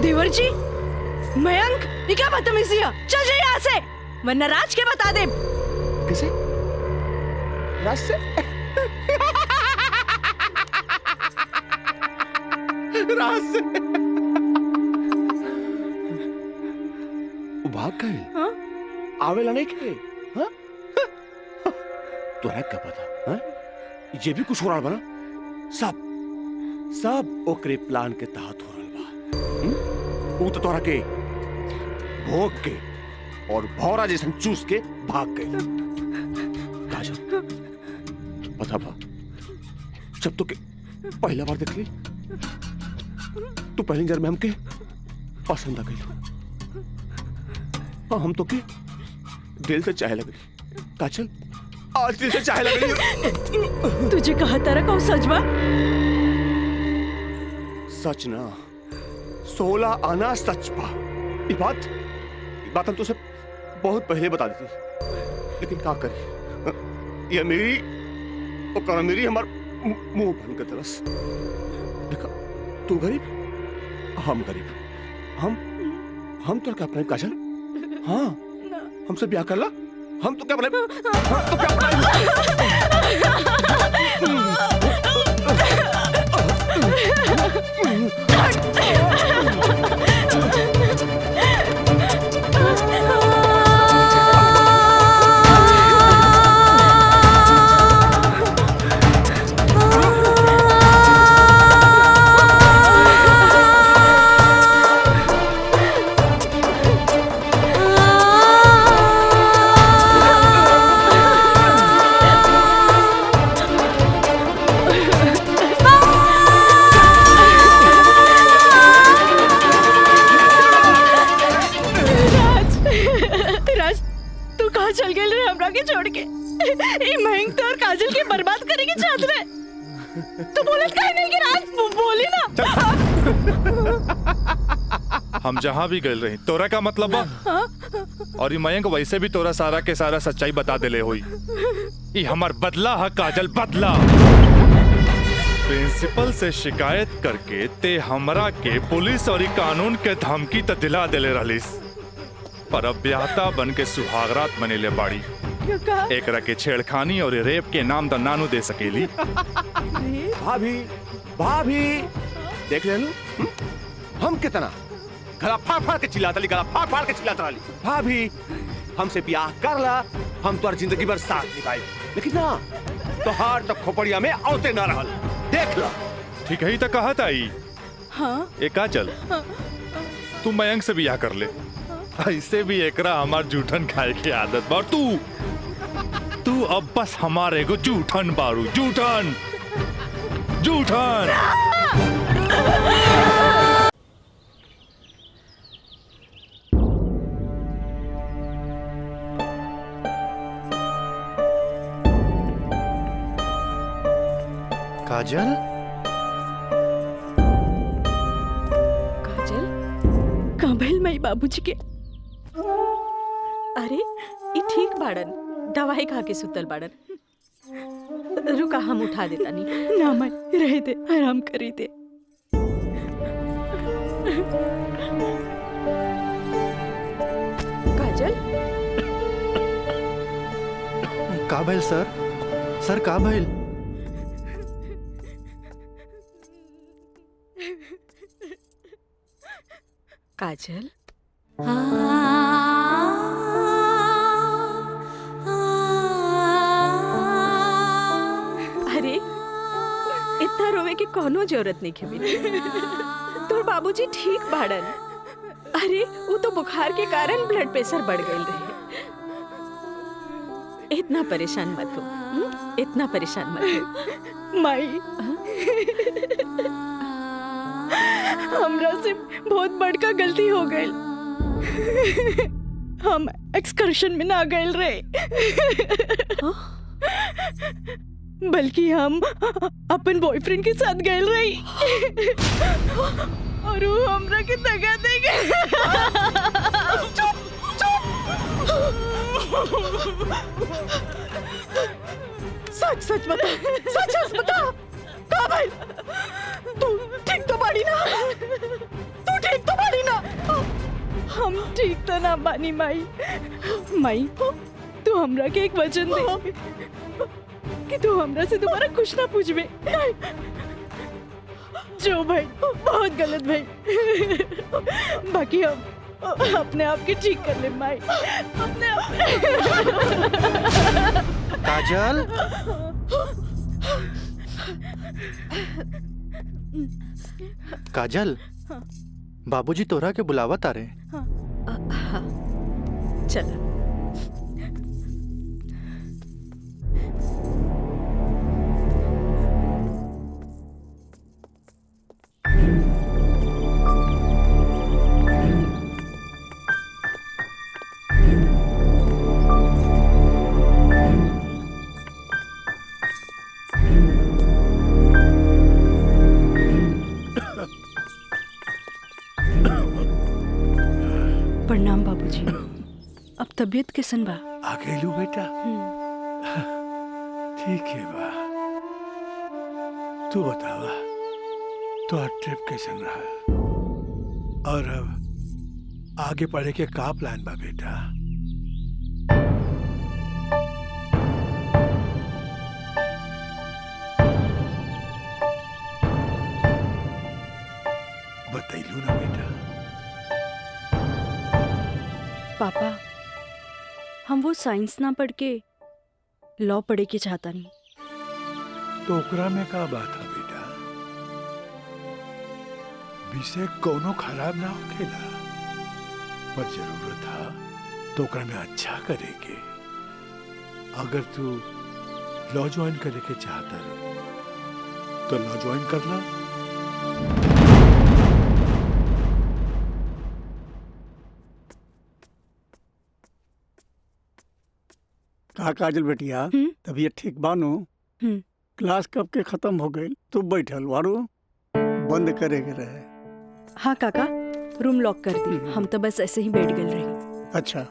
देवर जी, मयंक, ये क्या बदतमीजी है? चल जाइए यहाँ से, वरना राज के बता दे। किसे? राज से? राज से? भाग गए? हाँ? आवेला नहीं खे? हाँ? तोरा क्या पता? हाँ? ये भी कुछ हो रहा बना? सब ओकरे प्लान के तहत हो रहा बा। वो तो तोरा के भोग के और भौरा जैसन चूस के भाग गए। काजल, पता बा, जब तो के पहला बार देख ली तो पहली नजर में हमके पसंद आ गई। हम तो के दिल से चाहे लगी। काजल, आज दिल से चाहे लगी। तुझे कहा तारा का सच बा? सच ना, 16 आना सच बा। ये बात हम तुझे बहुत पहले बता दी थी, लेकिन क्या करी, ये मेरी और मेरी हमार मुंह बन के तरस। देखा, तू गरीब, हम गरीब, हम तो क्या अपने काजल? हाँ, हमसे ब्याह कर ला, हम तो क्या बने? हम तो क्या चल गए रे हमरा के छोड़ के। ई महंग तो और काजल के बर्बाद करेंगे चाहत रहे। तू बोलत काहे नहीं कि राज बोली ना। हम जहाँ भी गए रही तोरा का मतलब बा? और ये मयंक वैसे भी तोरा सारा के सारा सच्चाई बता देले होई। ये हमार बदला है काजल, बदला। प्रिंसिपल से शिकायत करके ते हमरा के पुलिस और कानून के धमकी त दिला देले रहलिस, पर अब ब्याहता बन के सुहागरात बनेले बाड़ी। एकरा के छेड़खानी और रेप के नाम द नानू दे सकेली। भाभी, भाभी, देख ले हम कितना गला फाड़ के चिल्लाता ली, गला फाड़ के चिल्लाता ली। भाभी, हमसे ब्याह कर ला, हम तो जिंदगी भर साथ निभाए, लेकिन ना तो हार तक खोपड़िया में औते ना रहल। देख ला। ठीक है, तो कहत आई। हाँ? एक काजल, तू मयंक से ब्याह कर ले। ऐसे भी एकरा हमार जूठन खाए की आदत बा। तू अब बस हमारे को जूठन बारू, जूठन जूठन। काजल, काजल, का भइल मई बाबूजी के? अरे ये ठीक बाड़न, दवाई खा के सुतल बाड़न। रुका, हम उठा देता नहीं। ना मैं रह दे, आराम करी दे। काजल, का भइल सर? सर का भइल? काजल, अरे इतना रोवे के कोनो जरूरत नहीं खेबी। तोर बाबूजी ठीक बाड़न। अरे वो तो बुखार के कारण ब्लड प्रेशर बढ़ गई रहे। इतना परेशान मत हो, इतना परेशान मत हो। माई हमरा से बहुत बड़का गलती हो गई। हम एक्सकर्शन में ना गए रहे, बल्कि हम अपन बॉयफ्रेंड के साथ गए रही और वो हमरा के दगा दे गए। सच सच बता, सच बता, का भाई तू ठीक तो बाड़ी ना? तू ठीक तो बाड़ी ना? हम ठीक तो ना बानी माई। माई तू हमरा के एक वचन दे कि तू हमरा से दोबारा कुछ ना पूछबे। जो भाई बहुत गलत भाई, बाकी हम अपने आप के ठीक कर ले माई, अपने आप। काजल, काजल, बाबूजी तोरा के बुलावत आ रहे। चल प्रणाम बाबूजी। अब तबीयत कैसन बा? आ गइलू बेटा? ठीक है बा। तू बतावा तो ट्रिप कैसन रहा और अब आगे पढ़े के का प्लान बा बेटा? बतैलू ना बेटा? पापा हम वो साइंस ना पढ़ के लॉ पढ़े के चाहता नहीं। तो ओकरा में का बात है बेटा? विषय कोनो खराब ना होखेला, पर जरूरत है तो ओकरा में अच्छा करे के। अगर तू लॉ ज्वाइन करे के चाहता रहो तो लॉ ज्वाइन कर ला। का काजल बेटिया, तबीयत ठीक बानो? क्लास कब के खत्म हो गई? तू बैठल वारू बंद करे के रहे। हाँ काका, रूम लॉक कर दी। हम तो बस ऐसे ही बैठ गए रही। अच्छा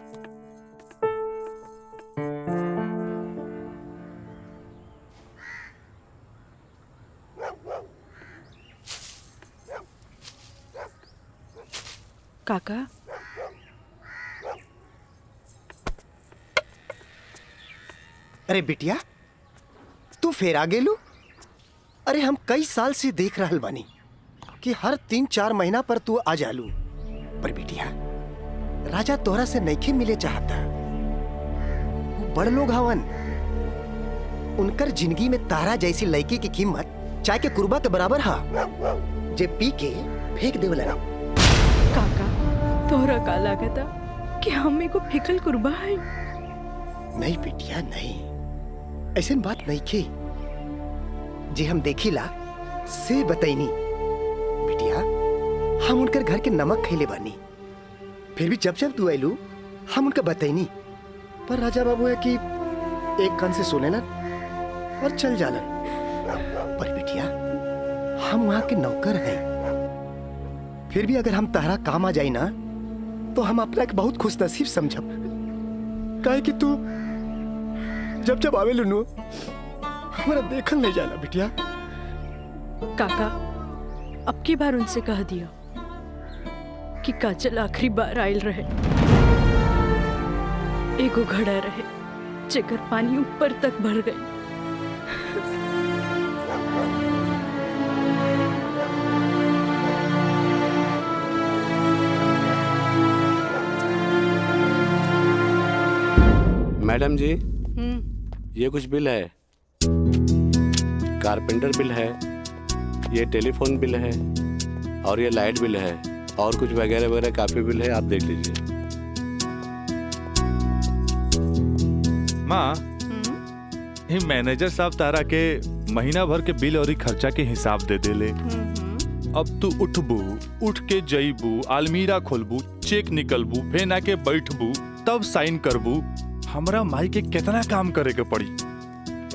काका, अरे बिटिया तू फिर आ गेलू? अरे हम कई साल से देख रहल बानी कि हर 3-4 महीना पर तू आ जालू। पर बिटिया राजा तोहरा से नइखे मिले चाहता। वो बड़ लोग हवन, उनकर जिंदगी में तारा जैसी लड़की की कीमत चाय के कुर्बा के बराबर हा, जे पी के फेंक देवला। काका तोहरा का लागता कि हम को फिकल कुर्बा है? नहीं बिटिया नहीं, ऐसे बात नहीं की। जे हम देखिला से बताइनी बिटिया, हम उनकर घर के नमक खैले बानी। फिर भी जब जब तू आयलू हम उनका बताइनी, पर राजा बाबू है कि एक कान से सुने ना और चल जालन। पर बिटिया हम वहां के नौकर हैं, फिर भी अगर हम तारा काम आ जाई ना तो हम अपना के बहुत खुश नसीब समझब। काहे कि तू जब जब आवे लुनू हमारा देखल नहीं जाला बिटिया। काका अब की बार उनसे कह दिया कि काजल आखिरी बार आयल रहे, एगो घड़ा रहे जेकर पानी ऊपर तक भर गई। मैडम जी, ये कुछ बिल है, कारपेंटर बिल है, ये टेलीफोन बिल है और ये लाइट बिल है और कुछ वगैरह वगैरह काफी बिल है, आप देख लीजिए। माँ, ये मैनेजर साहब तारा के महीना भर के बिल और खर्चा के हिसाब दे देले। अब तू उठबू, उठ के जईबू, अलमीरा खोलबू, चेक निकलबू, फेना के बैठबू, तब साइन करबू। हमरा माई के कितना काम करे के पड़ी।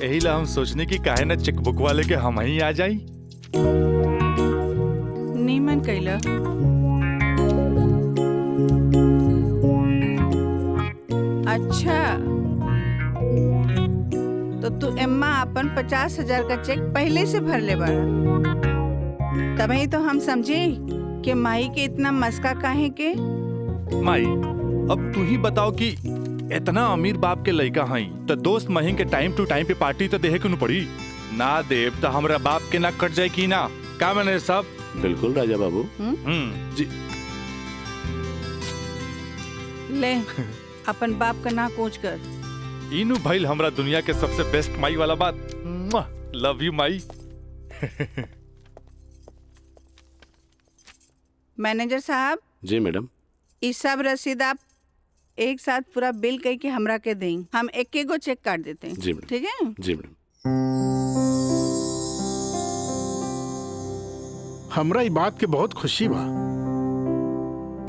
यही ला हम सोचने की काहे न चेकबुक वाले के हम ही आ जाई। नीमन कैला। अच्छा, तो तू एम्मा अपन 50,000 का चेक पहले से भर ले बाड़ा। तभी तो हम समझे कि माई के इतना मस्का काहे के। माई, अब तू ही बताओ कि इतना अमीर बाप के लड़का हई तो दोस्त महीन के टाइम टू टाइम पे पार्टी तो देहे के पड़ी ना। देव तो हमरा बाप के ना कट जाए की ना। का मैंने सब बिल्कुल राजा बाबू। जी ले अपन बाप का ना कोच कर। इनु भइल हमरा दुनिया के सबसे बेस्ट माई वाला बात। Love you Mai. मैनेजर साहब। जी मैडम। इस सब रसीद आप एक साथ पूरा बिल कह के हमरा के दें। हम एक गो चेक काट देते हैं। जी मैडम। ठीक है। जी मैडम। हमरा ई बात के बहुत खुशी बा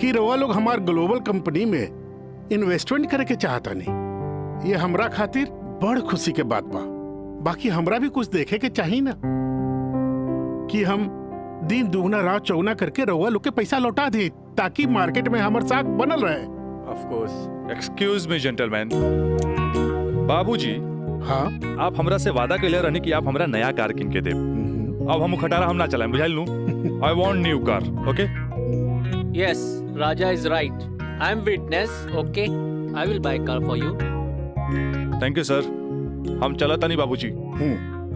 कि रवा लोग हमार ग्लोबल कंपनी में इन्वेस्टमेंट करे के चाहता नहीं। ये हमरा खातिर बड़ खुशी के बात बा। बाकी हमरा भी कुछ देखे के चाहिए ना कि हम दिन दुगना रात चौगुना करके रवा लोग के पैसा लौटा दे ताकि मार्केट में हमार साख बनल रहे। Of course. Excuse me gentleman. बाबूजी, हाँ, आप हमरा से वादा कैले रहनी कि आप हमरा नया कार किन के देब। अब हम खटारा हम ना चलाएं, बुझाइल नू। I want new car, okay? Yes, Raja is right. I am witness. Okay, I will buy car for you. Thank you sir. हम चलता नहीं बाबूजी।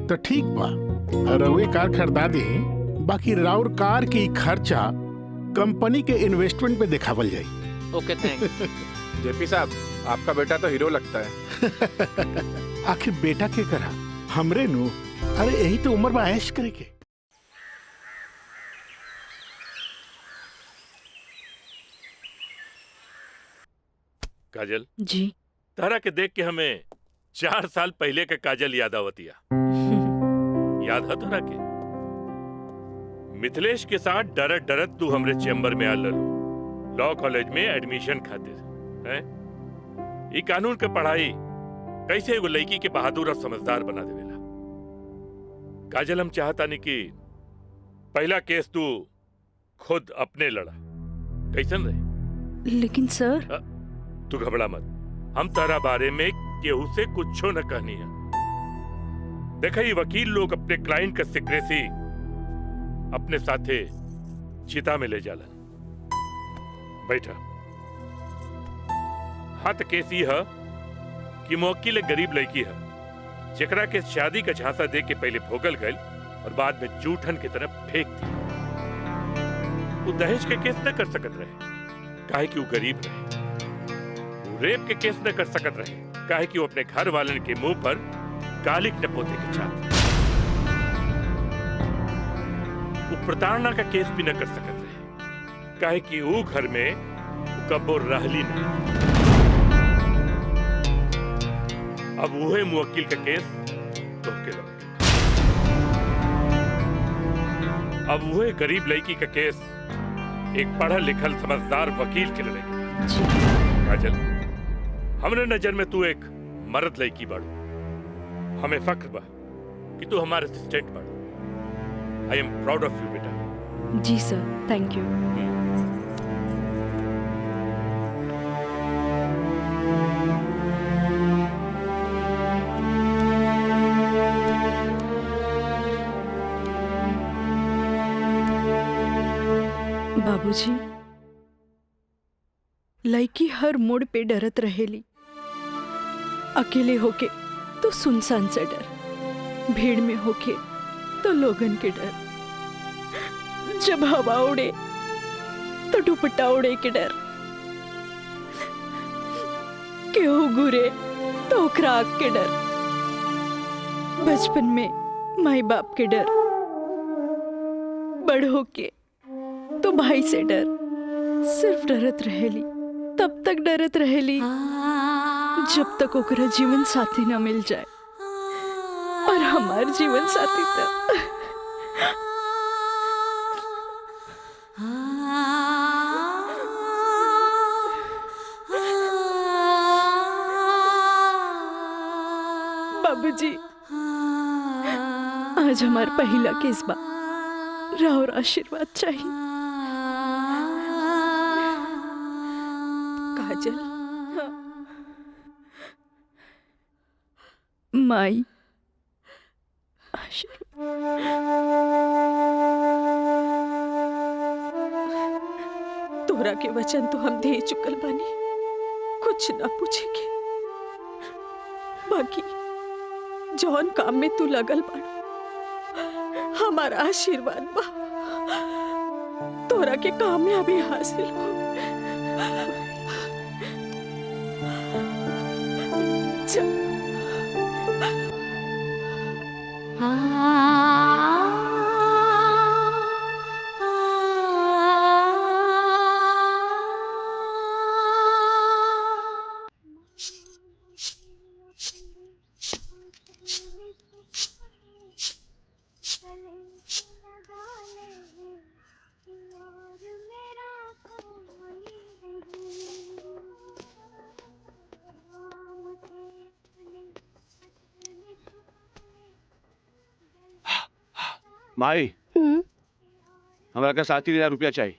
तो ठीक बा, रवे कार खरीदा दे। बाकी राउर कार की खर्चा कंपनी के इन्वेस्टमेंट पे दिखावल जाए। Okay, thanks. जेपी साहब, आपका बेटा तो हीरो लगता है। आखिर बेटा के करा हमरे नु। अरे यही तो उम्र में ऐश करे के। काजल जी। तारा के देख के हमें 4 साल पहले का काजल याद आवतिया। याद है तारा के? मिथिलेश के साथ डरत डरत तू हमरे चेम्बर में आ ललू लॉ कॉलेज में एडमिशन खातिर हैं? ई कानून के पढ़ाई कैसे एगो लड़की के बहादुर और समझदार बना देवेला। काजल, हम चाहता नहीं कि पहला केस तू खुद अपने लड़ा। कैसन रहे? लेकिन सर। तू घबरा मत, हम तारा बारे में केहू से कुछ न कहनी है। देखा, ये वकील लोग अपने क्लाइंट का सिक्रेसी अपने साथे चिता में ले जालन। बैठा। हाँ, तो केस ये है कि मुवक्किल एक गरीब लड़की है जेकरा के शादी का झांसा दे के पहले भोगल गई और बाद में जूठन की तरफ फेंक दी। वो दहेज के केस न कर सकत रहे काहे कि वो गरीब रहे। रेप के केस न कर सकत रहे काहे कि वो अपने घर वाले के मुंह पर कालिक न पोते के चाहते। वो प्रताड़ना का केस भी न कर सकत रहे काहे कि वो घर में कबो रहली नहीं। अब वही मुवक्किल का केस तो के लगे। अब वही गरीब लड़की का केस एक पढ़ा लिखल समझदार वकील के लड़ेगी। काजल, हमरे नजर में तू एक मर्द लड़की बाड़ू। हमें फख्र बा कि तू हमारे असिस्टेंट बाड़ू। आई एम प्राउड ऑफ यू बेटा। जी सर, थैंक यू। बाबूजी, लड़की हर मोड़ पे डरत रहेली। अकेले होके तो सुनसान से डर, भीड़ में होके तो लोगन के डर, जब हवा उड़े तो दुपट्टा उड़े के डर, केहू घूरे तो ओकरा आग के डर, बचपन में माई बाप के डर, बड़ होके तो भाई से डर, सिर्फ डरत रहेली, तब तक डरत रहेली जब तक ओकरा जीवन साथी ना मिल जाए। और हमार जीवन साथी तो बाबूजी, आज हमार पहला केस बा, राउर आशीर्वाद चाहिए। काजल, माई तोरा के वचन तो हम दे चुकल बानी, कुछ ना पूछेंगे। बाकी जौन काम में तू लगल बाड़ा, हमारा आशीर्वाद बा तोरा के कामयाबी हासिल हो। चल। माई, हमारा का 7,000 रुपया चाहिए,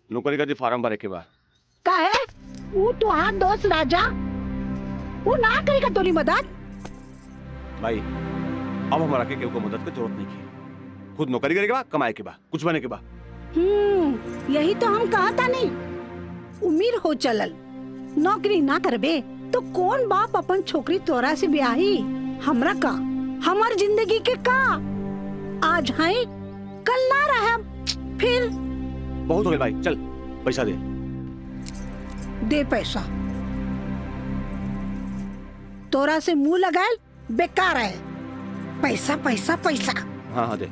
नौकरी का फार्म भरे के बाद। का है वो तो हाँ दोस्त राजा, वो ना करेगा तोरी मदद। भाई अब हमारा के केहू को मदद की जरूरत नहीं की, खुद नौकरी करेके बा, कमाए के बा, कुछ बने के बा। यही तो हम कहा था नहीं, उम्र हो चलल, नौकरी ना करबे तो कौन बाप अपन छोकरी तोरा से ब्याही। हमरा का, हमार जिंदगी के का, आज है कल ना रहा, फिर बहुत हो गए भाई, चल पैसा दे। दे पैसा, तोरा से मुंह लगाए बेकार है। पैसा पैसा पैसा। हाँ हाँ दे।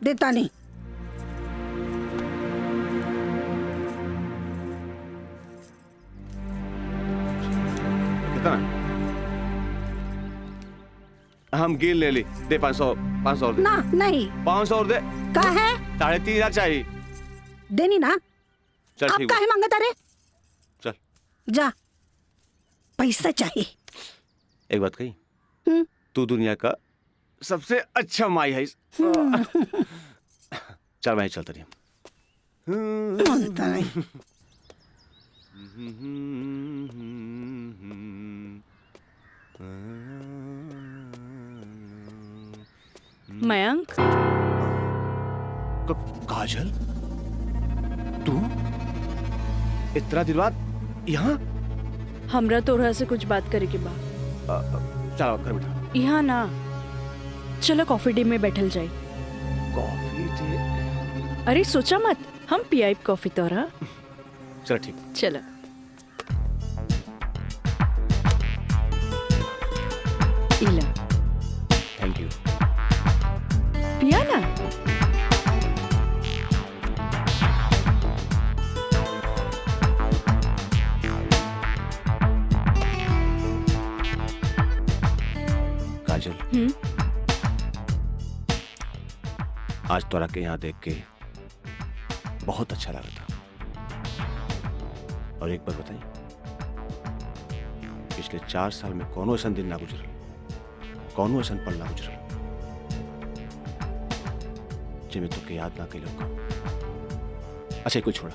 देता नहीं। कितना? हम गिन ले ली, दे 500 और दे। ना नहीं, 500 और दे। का है? 3,500 चाहिए। देनी ना। चल अब ठीक काहे मांगता रे? चल जा, पैसा चाहिए। एक बात कही, तू दुनिया का सबसे अच्छा माई है। चल मैं चलता रही। मानता नहीं। मयंक, काजल, तू इतना दिन बाद यहाँ? हमरा तोरा से कुछ बात करे के बा। चलो घर बैठा। यहाँ ना, चलो कॉफी डे में बैठल जाए। Coffee day? अरे सोचा मत, हम पियाई कॉफी तोरा। चलो ठीक। चलो। इला। Thank you. पिया ना। काजल, आज तोरा के यहाँ देख के बहुत अच्छा लगा था। और एक बात बताई, पिछले 4 साल में कौनो ऐसा दिन ना गुजरल, कौनो ऐसा पल ना गुजरल जिसमें तुके याद ना कैलो। अच्छा कोई छोड़ा,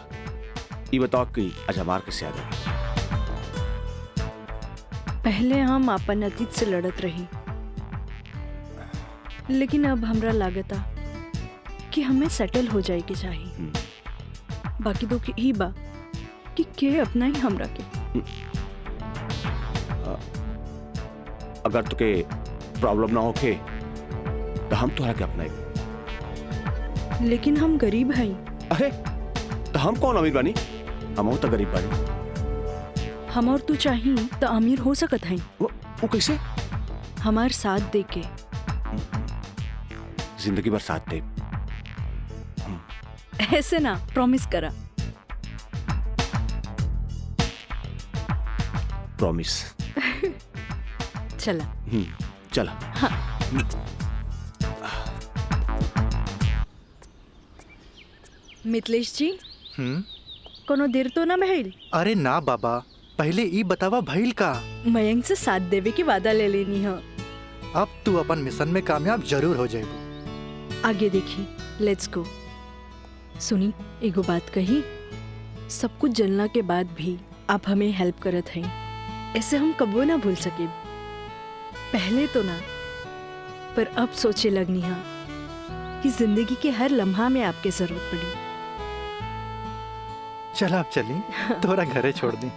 ये बताओ कि आज हमार कैसे याद है? पहले हम अपन अतीत से लड़त रही, लेकिन अब हमरा लागता कि हमें सेटल हो जाए के चाहिए। बाकी तो ही बा कि के अपना ही हमरा के। अगर तुके प्रॉब्लम ना होके तो हम तोहरा के अपनाए। लेकिन हम गरीब हैं। अरे तो हम कौन अमीर बानी? हम तो गरीब बानी। हम और तू चाही तो अमीर हो सकत हैं। वो कैसे? हमार साथ दे के। जिंदगी भर साथ दे। ऐसे ना, प्रॉमिस करा। प्रॉमिस। चला। चला। हाँ। मिथिलेश जी, कोनो देर तो ना भइल? अरे ना बाबा, पहले ई बतावा भइल का? मयंक से साथ देवे की वादा ले लेनी है। अब तू अपन मिशन में कामयाब जरूर हो जाएगी। आगे देखी, लेट्स गो। सुनी, एगो बात कही, सब कुछ जानला के बाद भी आप हमें हेल्प करत हैं, ऐसे हम कबो ना भूल सके। पहले तो ना, पर अब सोचे लगनी है कि जिंदगी के हर लम्हा में आपके जरूरत पड़ी। चला अब चली, थोड़ा घरे छोड़ दी।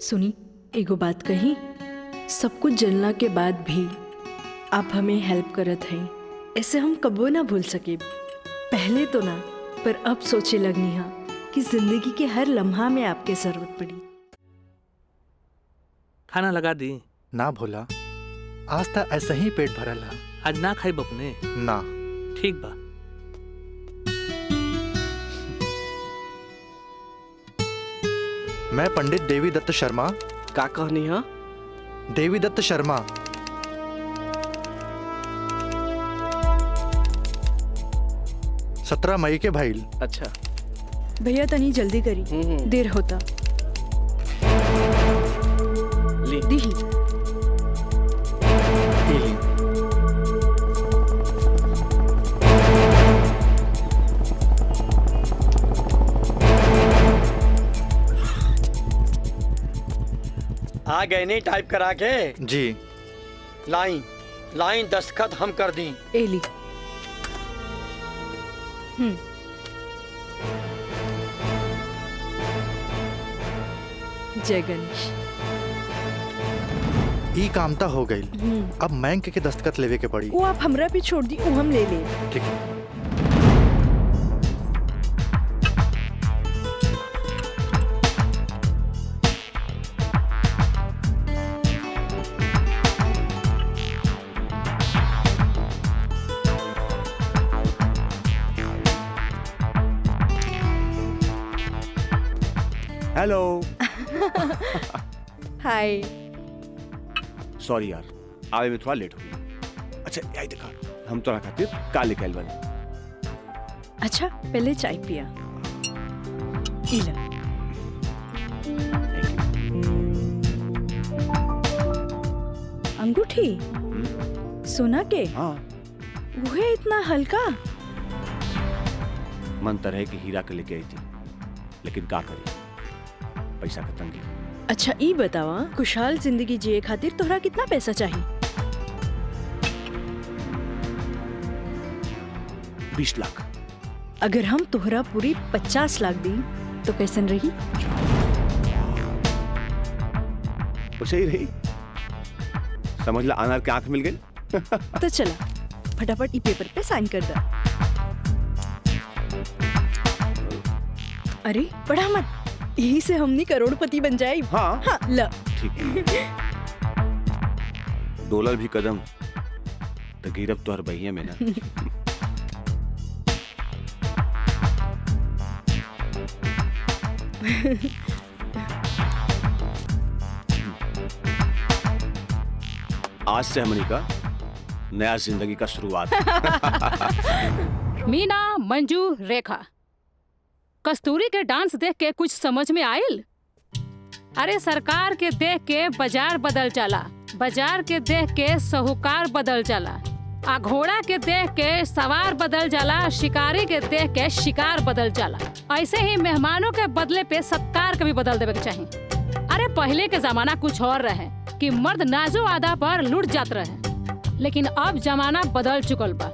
सुनी, एगो बात कही, सब कुछ जानला के बाद भी आप हमें हेल्प करत हैं, ऐसे हम कबो ना भूल सके। पहले तो ना, पर अब सोचे लगनी है कि जिंदगी के हर लम्हा में आपके जरूरत पड़ी। खाना लगा दी? ना भोला, आज तक ऐसा ही पेट भरल है। आज ना खाई बपने? ना। ठीक बा। मैं पंडित देवी दत्त शर्मा। का कहनी है? देवी दत्त शर्मा। सत्रह मई के भाईल। अच्छा भैया तनी जल्दी करी, देर होता। ली। दी। आ गए नहीं टाइप करा के? जी। लाइन लाइन दस्तखत हम कर दी। एली। जय गणेश। ई कामता हो गई। अब बैंक के दस्तखत लेवे के पड़ी। वो आप हमरा पे छोड़ दी, वो हम ले ले। ठीक है। हेलो। हाय। सॉरी यार, आवे में थोड़ा लेट हो गया। अच्छा यही देखा, हम तोरा खातिर काले कैल बने। अच्छा पहले चाय पिया। इला। अंगूठी सोना के? हाँ। वो है इतना हल्का? मन तरह की हीरा के लेके आई थी, लेकिन का करी, पैसा का तंगी। अच्छा ई बतावा, खुशहाल जिंदगी जिए खातिर तोहरा कितना पैसा चाहिए? 20 लाख। अगर हम तोहरा पूरी 50 लाख दी तो कैसन रही? उसे ही रही। समझ ला, अनार के आंख मिल गई। तो चला फटाफट ई पेपर पे साइन कर दा। अरे पढ़ा मत, यही से हमनी करोड़पति बन जाए। हाँ, हाँ ल। ठीक है। डॉलर भी कदम तो गिरब तो हर बहिया में ना। आज से हमनी का नया जिंदगी का शुरुआत। मीना, मंजू, रेखा, कस्तूरी के डांस देख के कुछ समझ में आयल? अरे सरकार के देख के बाजार बदल जाला, बाजार के देख के साहूकार बदल जाला, आ घोड़ा के देख के सवार बदल जाला, शिकारी के देख के शिकार बदल जाला। ऐसे ही मेहमानों के बदले पे सत्कार कभी बदल देवे के चाहिए। अरे पहले के जमाना कुछ और रहे कि मर्द नाजो आदा पर लुट जात रहे, लेकिन अब जमाना बदल चुकल बा।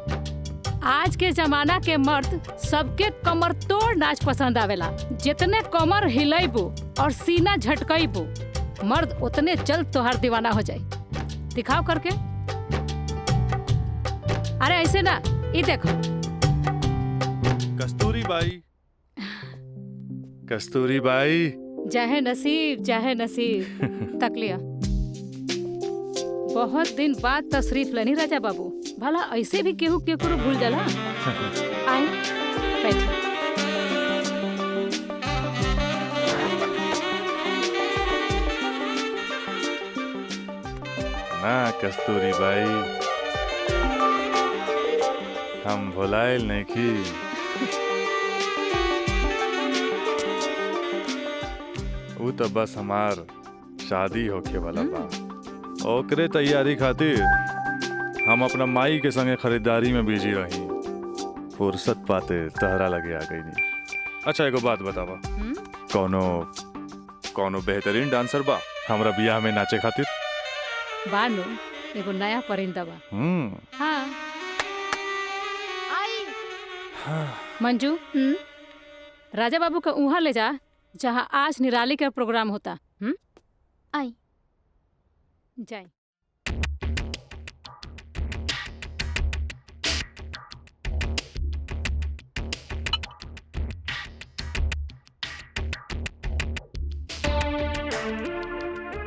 आज के जमाना के मर्द सबके कमर तोड़ नाच पसंद आवेला। जितने कमर हिलेबू और सीना झटकईबू, मर्द उतने जल्द तोहार दीवाना हो जाए। दिखाओ करके। अरे ऐसे ना, ये देखो। कस्तूरी बाई, कस्तूरी बाई। चाहे नसीब, चाहे नसीब। तक लिया। बहुत दिन बाद तशरीफ लेनी राजा बाबू। भला ऐसे भी केहू केकरो भूल जाला। आए बैठ। ना कस्तूरी बाई, हम भुलाइल नहीं की। वो तो बस हमार शादी होके वाला बा। ओकरे तैयारी खातिर हम अपना माई के संगे खरीदारी में बिजी रही। फुर्सत पाते तहरा लगे आ गई नहीं। अच्छा एगो बात बतावा, कौनो बेहतरीन डांसर बा हमरा बियाह में नाचे खातिर? बानो एगो नया परिंदा बा। हाँ। मंजू, राजा बाबू का उहाँ ले जा जहाँ आज निराली का प्रोग्राम होता। आई जाए।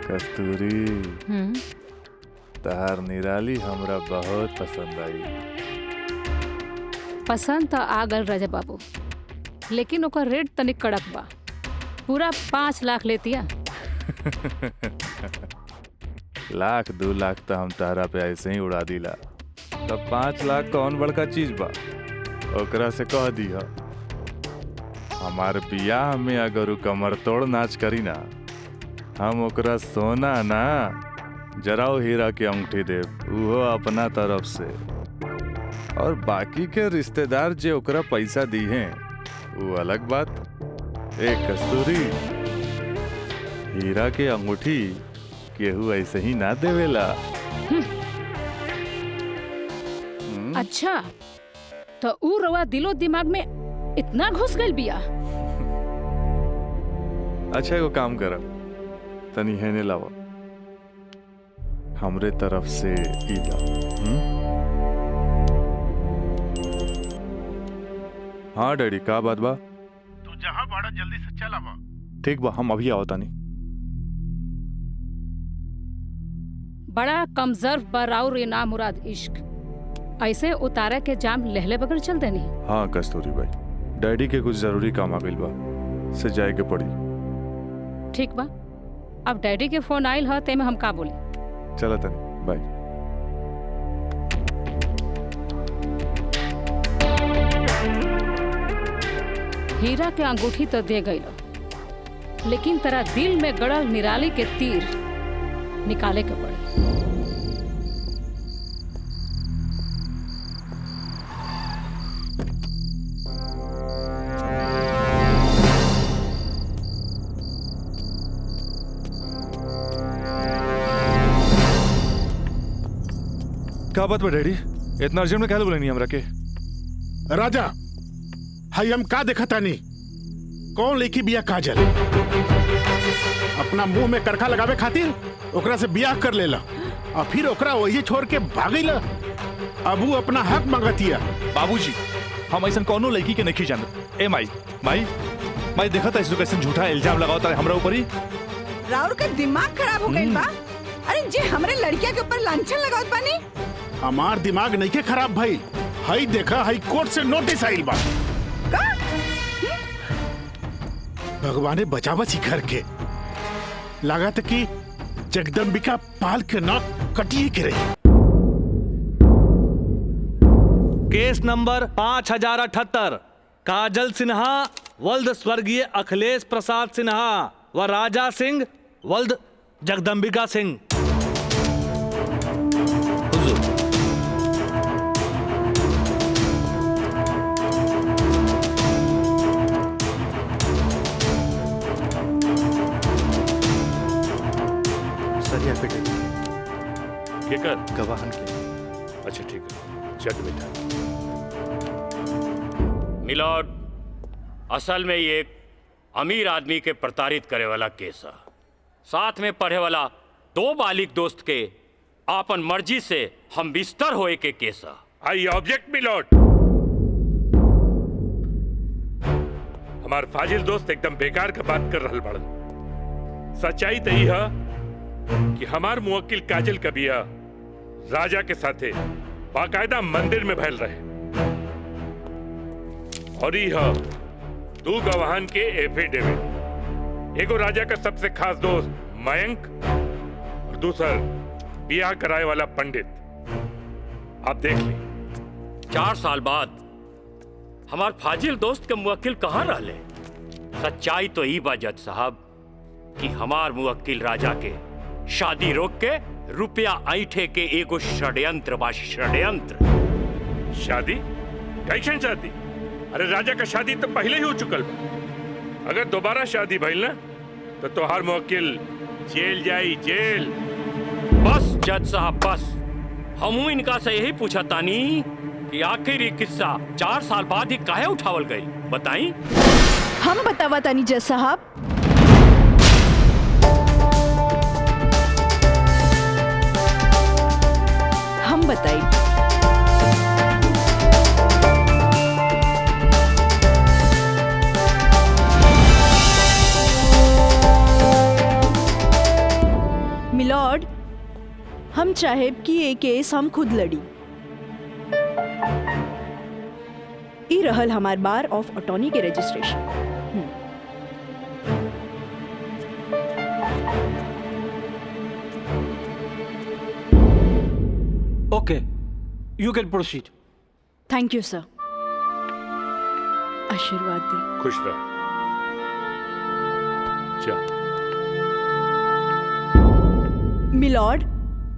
कस्तूरी, तहार निराली हमरा बहुत पसंद आई। पसंद तो आ गल राजा बाबू, लेकिन ओकर रेट तनिक कड़क बा। पूरा 5 लाख लेतिया। लाख 2 लाख तो हम तहरा पे ऐसे ही उड़ा दिला। तब 5 लाख कौन बड़का चीज बा? ओकरा से कह दिया हमार बियाह में अगर उ कमर तोड़ नाच करी ना, हम ओकरा सोना ना जराओ हीरा के अंगूठी देव, उहो अपना तरफ से। और बाकी के रिश्तेदार जे ओकरा पैसा दी हैं वो अलग बात। एक कस्तूरी, हीरा के अंगूठी केहू ऐसे ही ना देवेला। अच्छा, तो ऊ रवा दिलो दिमाग में इतना घुस गइल बिया। अच्छा एगो काम कर, तनी हेने लावा, हमरे तरफ से ई ला। हाँ डैडी, का बात बा? तू जहाँ बाड़ा जल्दी से चल आवा। ठीक बा, हम अभी आवता नहीं। बड़ा कमजोर पर और ये नामुराद इश्क ऐसे उतारा के जाम लहले बगैर चल देनी। हाँ कस्तूरी भाई, डैडी के कुछ जरूरी काम आ गइल बा, से जाए के पड़ी। ठीक बा, अब डैडी के फोन आइल ह, तेमे हम का बोली। चला तनी, बाय। हीरा के अंगूठी तो दे गई, लेकिन तेरा दिल में गड़ल निराली के तीर निकाले के पड़ी। क्या बात बा डैडी, इतना अर्जेंट में क्या बोले नहीं हमरा के? राजा, हाई हम का देखा तानी? कौन लेखी बिया काजल? अपना मुंह में करखा लगावे खातिर ओकरा से बियाह कर लेला और फिर ओकरा वही छोड़ के भागीला। अब वो अपना हक मांगतिया। बाबूजी, हम ऐसा कौनो लड़की के नहीं जानत। ए माई माई माई, देखा था इसको कैसे झूठा इल्जाम लगावता है हमरा ऊपर ही। राउर का दिमाग खराब हो गइल बा। अरे जे हमरे लड़किया के ऊपर लांछन लगावत बानी। हमार दिमाग नहीं के खराब भाई, हाई देखा, हाई कोर्ट से नोटिस आइल बा। भगवाने बचावा घर के। लागत कि जगदम्बिका पाल के नाक कटिए के रही। केस नंबर 5078, काजल सिन्हा वल्द स्वर्गीय अखिलेश प्रसाद सिन्हा व राजा सिंह वल्द जगदम्बिका सिंह। केकर? गवाहन के। अच्छा ठीक है, चल बेटा। मिलॉर्ड, असल में ये एक अमीर आदमी के प्रताड़ित करे वाला केस है। साथ में पढ़े वाला 2 बालिग दोस्त के आपन मर्जी से हम बिस्तर होए के केस है। I object milord. हमार फाजिल दोस्त एकदम बेकार का बात कर रहल बड़न। सच्चाई तो यही है कि हमार मुवक्किल काजल कबिया राजा के साथे बाकायदा मंदिर में भैल रहे और यह 2 गवाहन के एफिडेविट। एगो राजा का सबसे खास दोस्त मयंक और दूसर बियाह कराए वाला पंडित। आप देख ली। 4 साल बाद हमार फाजिल दोस्त के मुवक्किल कहाँ रहले? सच्चाई तो ई बा जज साहब कि हमार मुवक्किल राजा के शादी रोक के रुपया ऐठे के एगो षड्यंत्र बा, षड्यंत्र। शादी? कैसन शादी? अरे राजा का शादी तो पहले ही हो चुकल बा। अगर दोबारा शादी भइल ना तो तोहार मुवक्किल जेल जाई, जेल। बस जज साहब बस। हमू इनका से यही पूछा तानी कि आखिर ये किस्सा 4 साल बाद ही काहे उठावल गई, बताई? हम बतावा तानी जज साहब। हम बताई। मिलॉर्ड, हम चाहे कि ये केस हम खुद लड़ी। ई रहल हमार बार ऑफ अटॉर्नी के registration. Okay, you can proceed. Thank you sir. आशीर्वाद दी। खुश रह। जा। मिलॉर्ड,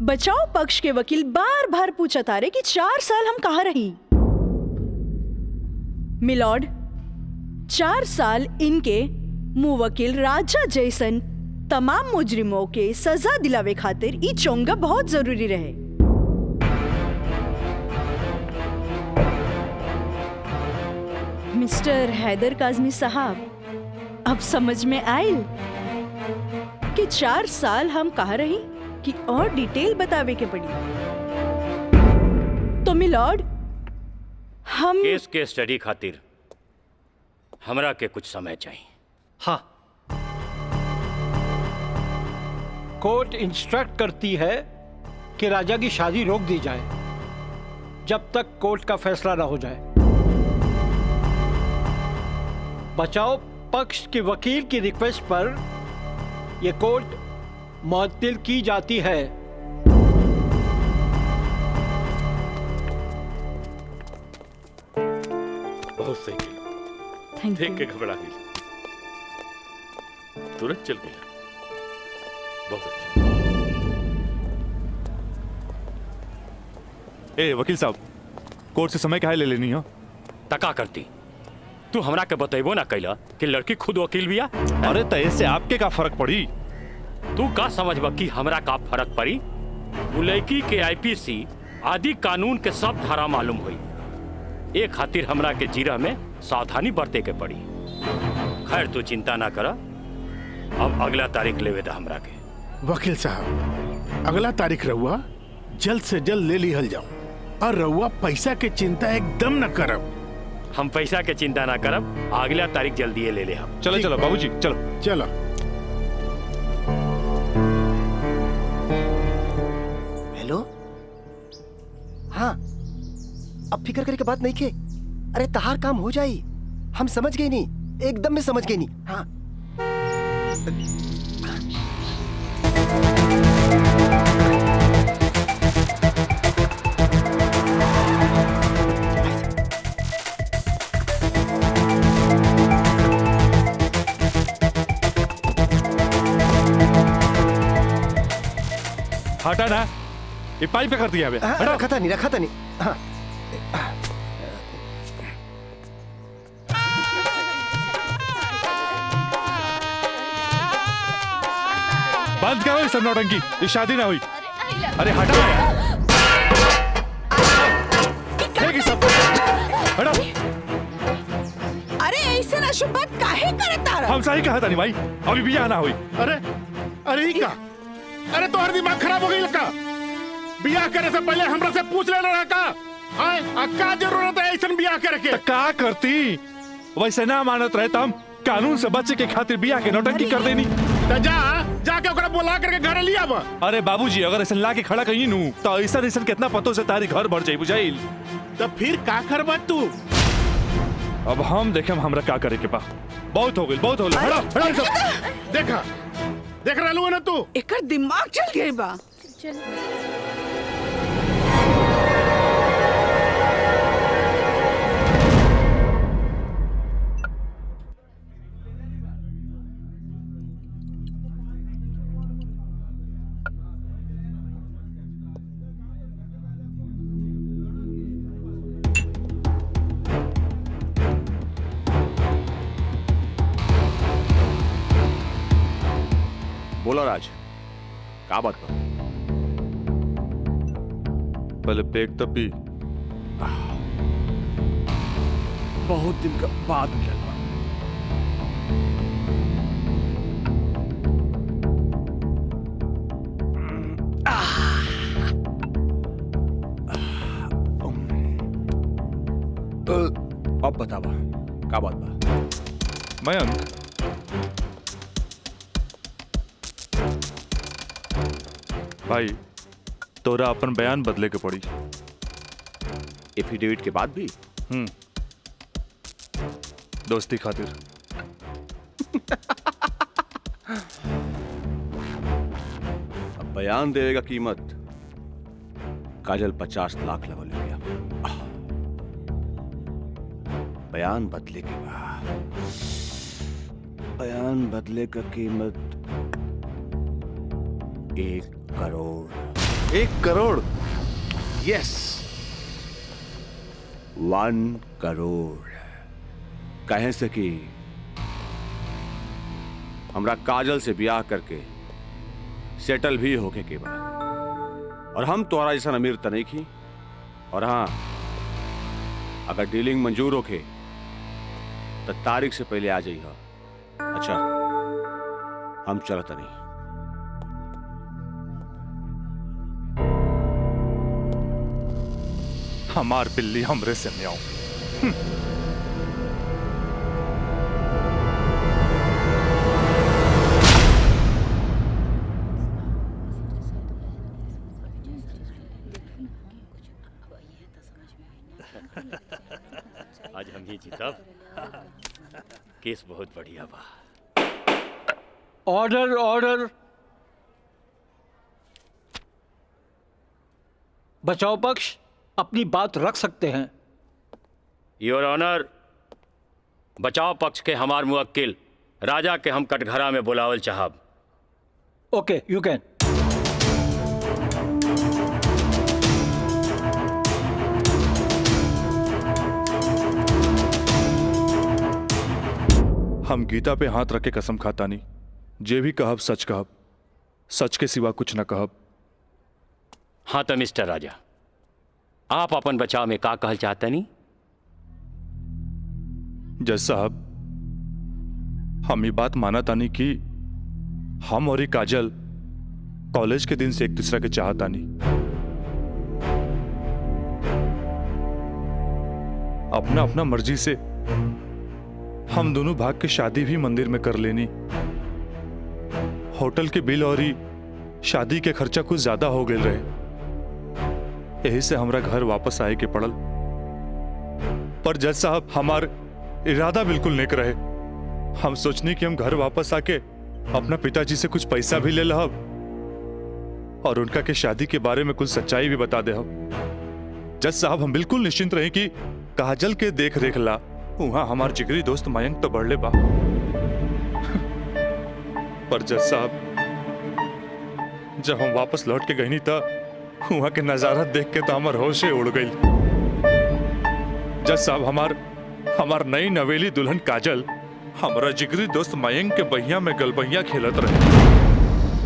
बचाव पक्ष के वकील बार बार पूछा तारे कि 4 साल हम कहाँ रही। मिलॉर्ड, 4 साल इनके मुवक्किल राजा जैसन तमाम मुजरिमों के सजा दिलावे खातिर ई चोंगा बहुत जरूरी रहे। मिस्टर हैदर काज़मी साहब, अब समझ में आयल कि 4 साल हम कहाँ रही कि और डिटेल बतावे के पड़ी। तो मिलॉर्ड, हम केस के स्टडी खातिर हमरा के कुछ समय चाहिए। हाँ, कोर्ट इंस्ट्रक्ट करती है कि राजा की शादी रोक दी जाए जब तक कोर्ट का फैसला ना हो जाए। बचाव पक्ष के वकील की रिक्वेस्ट पर यह कोर्ट मुअत्तिल की जाती है। बहुत सही किया। देख के घबरा गई, तुरंत चल गया। बहुत अच्छा। ए वकील साहब, कोर्ट से समय काहे ले लेनी हो? तका करती तू हमरा के बतेबो ना कैला कि लड़की खुद वकील बिया। अरे तय से आपके का फर्क पड़ी? तू का समझबा कि हमरा का फर्क पड़ी? वो लड़की के आईपीसी आदि कानून के सब धारा मालूम हुई। एक खातिर हमरा के जीरा में सावधानी बरते के पड़ी। खैर तू चिंता ना कर, अब अगला तारीख लेवे दा हमरा के। वकील साहब, अगला तारीख रहुआ जल्द से जल्द ले लिहल जाओ और रहुआ पैसा के चिंता एकदम न करब। हम पैसा के चिंता ना करब, अगला तारीख जल्दी ले ले हम। चलो चलो बाबूजी, चलो चलो। हेलो, हाँ, अब फिक्र करे के बात नहीं के। अरे तहार काम हो जाई, हम समझ गए नहीं, एकदम में समझ गए नहीं। हाँ, हटा ना, ये पाइप पे कर दिया अबे। रखा था नहीं। हाँ, बंद करो इस नौटंकी, ये शादी ना हुई। अरे हटा। ऐसे ना शुभ बात काहे करता रहा? हम सही कहा था नहीं भाई, अभी भी आना हुई। अरे ही का? अरे तो हर दिमाग खराब हो गई लगा। बियाह करे से पहले हमरा से पूछ लेना रहा का? आए का जरूरत है ऐसा बियाह करे के? का करती? वैसे ना मानत रहे तम कानून से बचे के खातिर बियाह के नौटंकी कर देनी। तो जाके ओकरा बुला करके घर लिया बा। अरे बाबूजी अगर ऐसा ला के खड़ा कहीं नू तो ऐसा कितना पतों से तारी घर भर जाई बुझाइल। तो फिर का करबा तू? अब हम देखे हमरा का करे के बा। बहुत हो गई, बहुत हो गई। देखा देख रहा लू ना तू? एकर दिमाग चल गई बा। बोला राज, का बात बा? पहले पेक तब भी बहुत दिन का बाद मिलल बा। अब बतावा का बात बा? मयंक, भाई तोरा अपन बयान बदले के पड़ी। एफिडेविट के बाद भी? दोस्ती खातिर। अब बयान देने का कीमत काजल 50 लाख लगल गया। बयान बदले के बाद बयान बदले का कीमत 1 करोड़। 1 करोड़? यस, 1 करोड़। कहे से कि हमरा काजल से ब्याह करके सेटल भी होके के बाद, और हम तोरा जैसा अमीर तो नहीं की। और हाँ, अगर डीलिंग मंजूर होके तो तारीख से पहले आ जाइए। अच्छा, हम चलत नहीं। हमार बिल्ली हमरे से म्याऊं। आज हम ही जीतब। केस बहुत बढ़िया बा। Order order. बचाव पक्ष अपनी बात रख सकते हैं। योर ऑनर, बचाव पक्ष के हमार मुवक्किल राजा के हम कटघरा में बुलावल चाहब। ओके, यू कैन। हम गीता पे हाथ रख के कसम खाता नहीं, जे भी कहब सच कहब, सच के सिवा कुछ न कहब। हाँ तो मिस्टर राजा, आप अपन बचाव में का कहल चाहते नहीं? जज साहब, हम ये बात माना तानी कि हम और ये काजल कॉलेज के दिन से एक दूसरा के चाहता नहीं। अपना अपना मर्जी से हम दोनों भाग के शादी भी मंदिर में कर लेनी। होटल के बिल और ही शादी के खर्चा कुछ ज्यादा हो गए रहे, यही से हमरा घर वापस आए के पड़ल। पर जज साहब, हमार इरादा बिल्कुल नेक रहे। हम सोचनी कि हम घर वापस आके अपना पिताजी से कुछ पैसा भी ले लहब और उनका के शादी के बारे में कुछ सच्चाई भी बता दे। जज साहब, हम बिल्कुल निश्चिंत रहे कि काजल के देख रेख ला वहां हमार जिगरी दोस्त मयंक तो बढ़ले बा। पर जज साहब, जब हम वापस लौट के गई था वहां के नजारा देख के तो हमार होशे उड़ गई। जज साहब, हमार नई नवेली दुल्हन काजल हमारा जिगरी दोस्त मयंक के बहिया में गलबहिया खेलत रहे।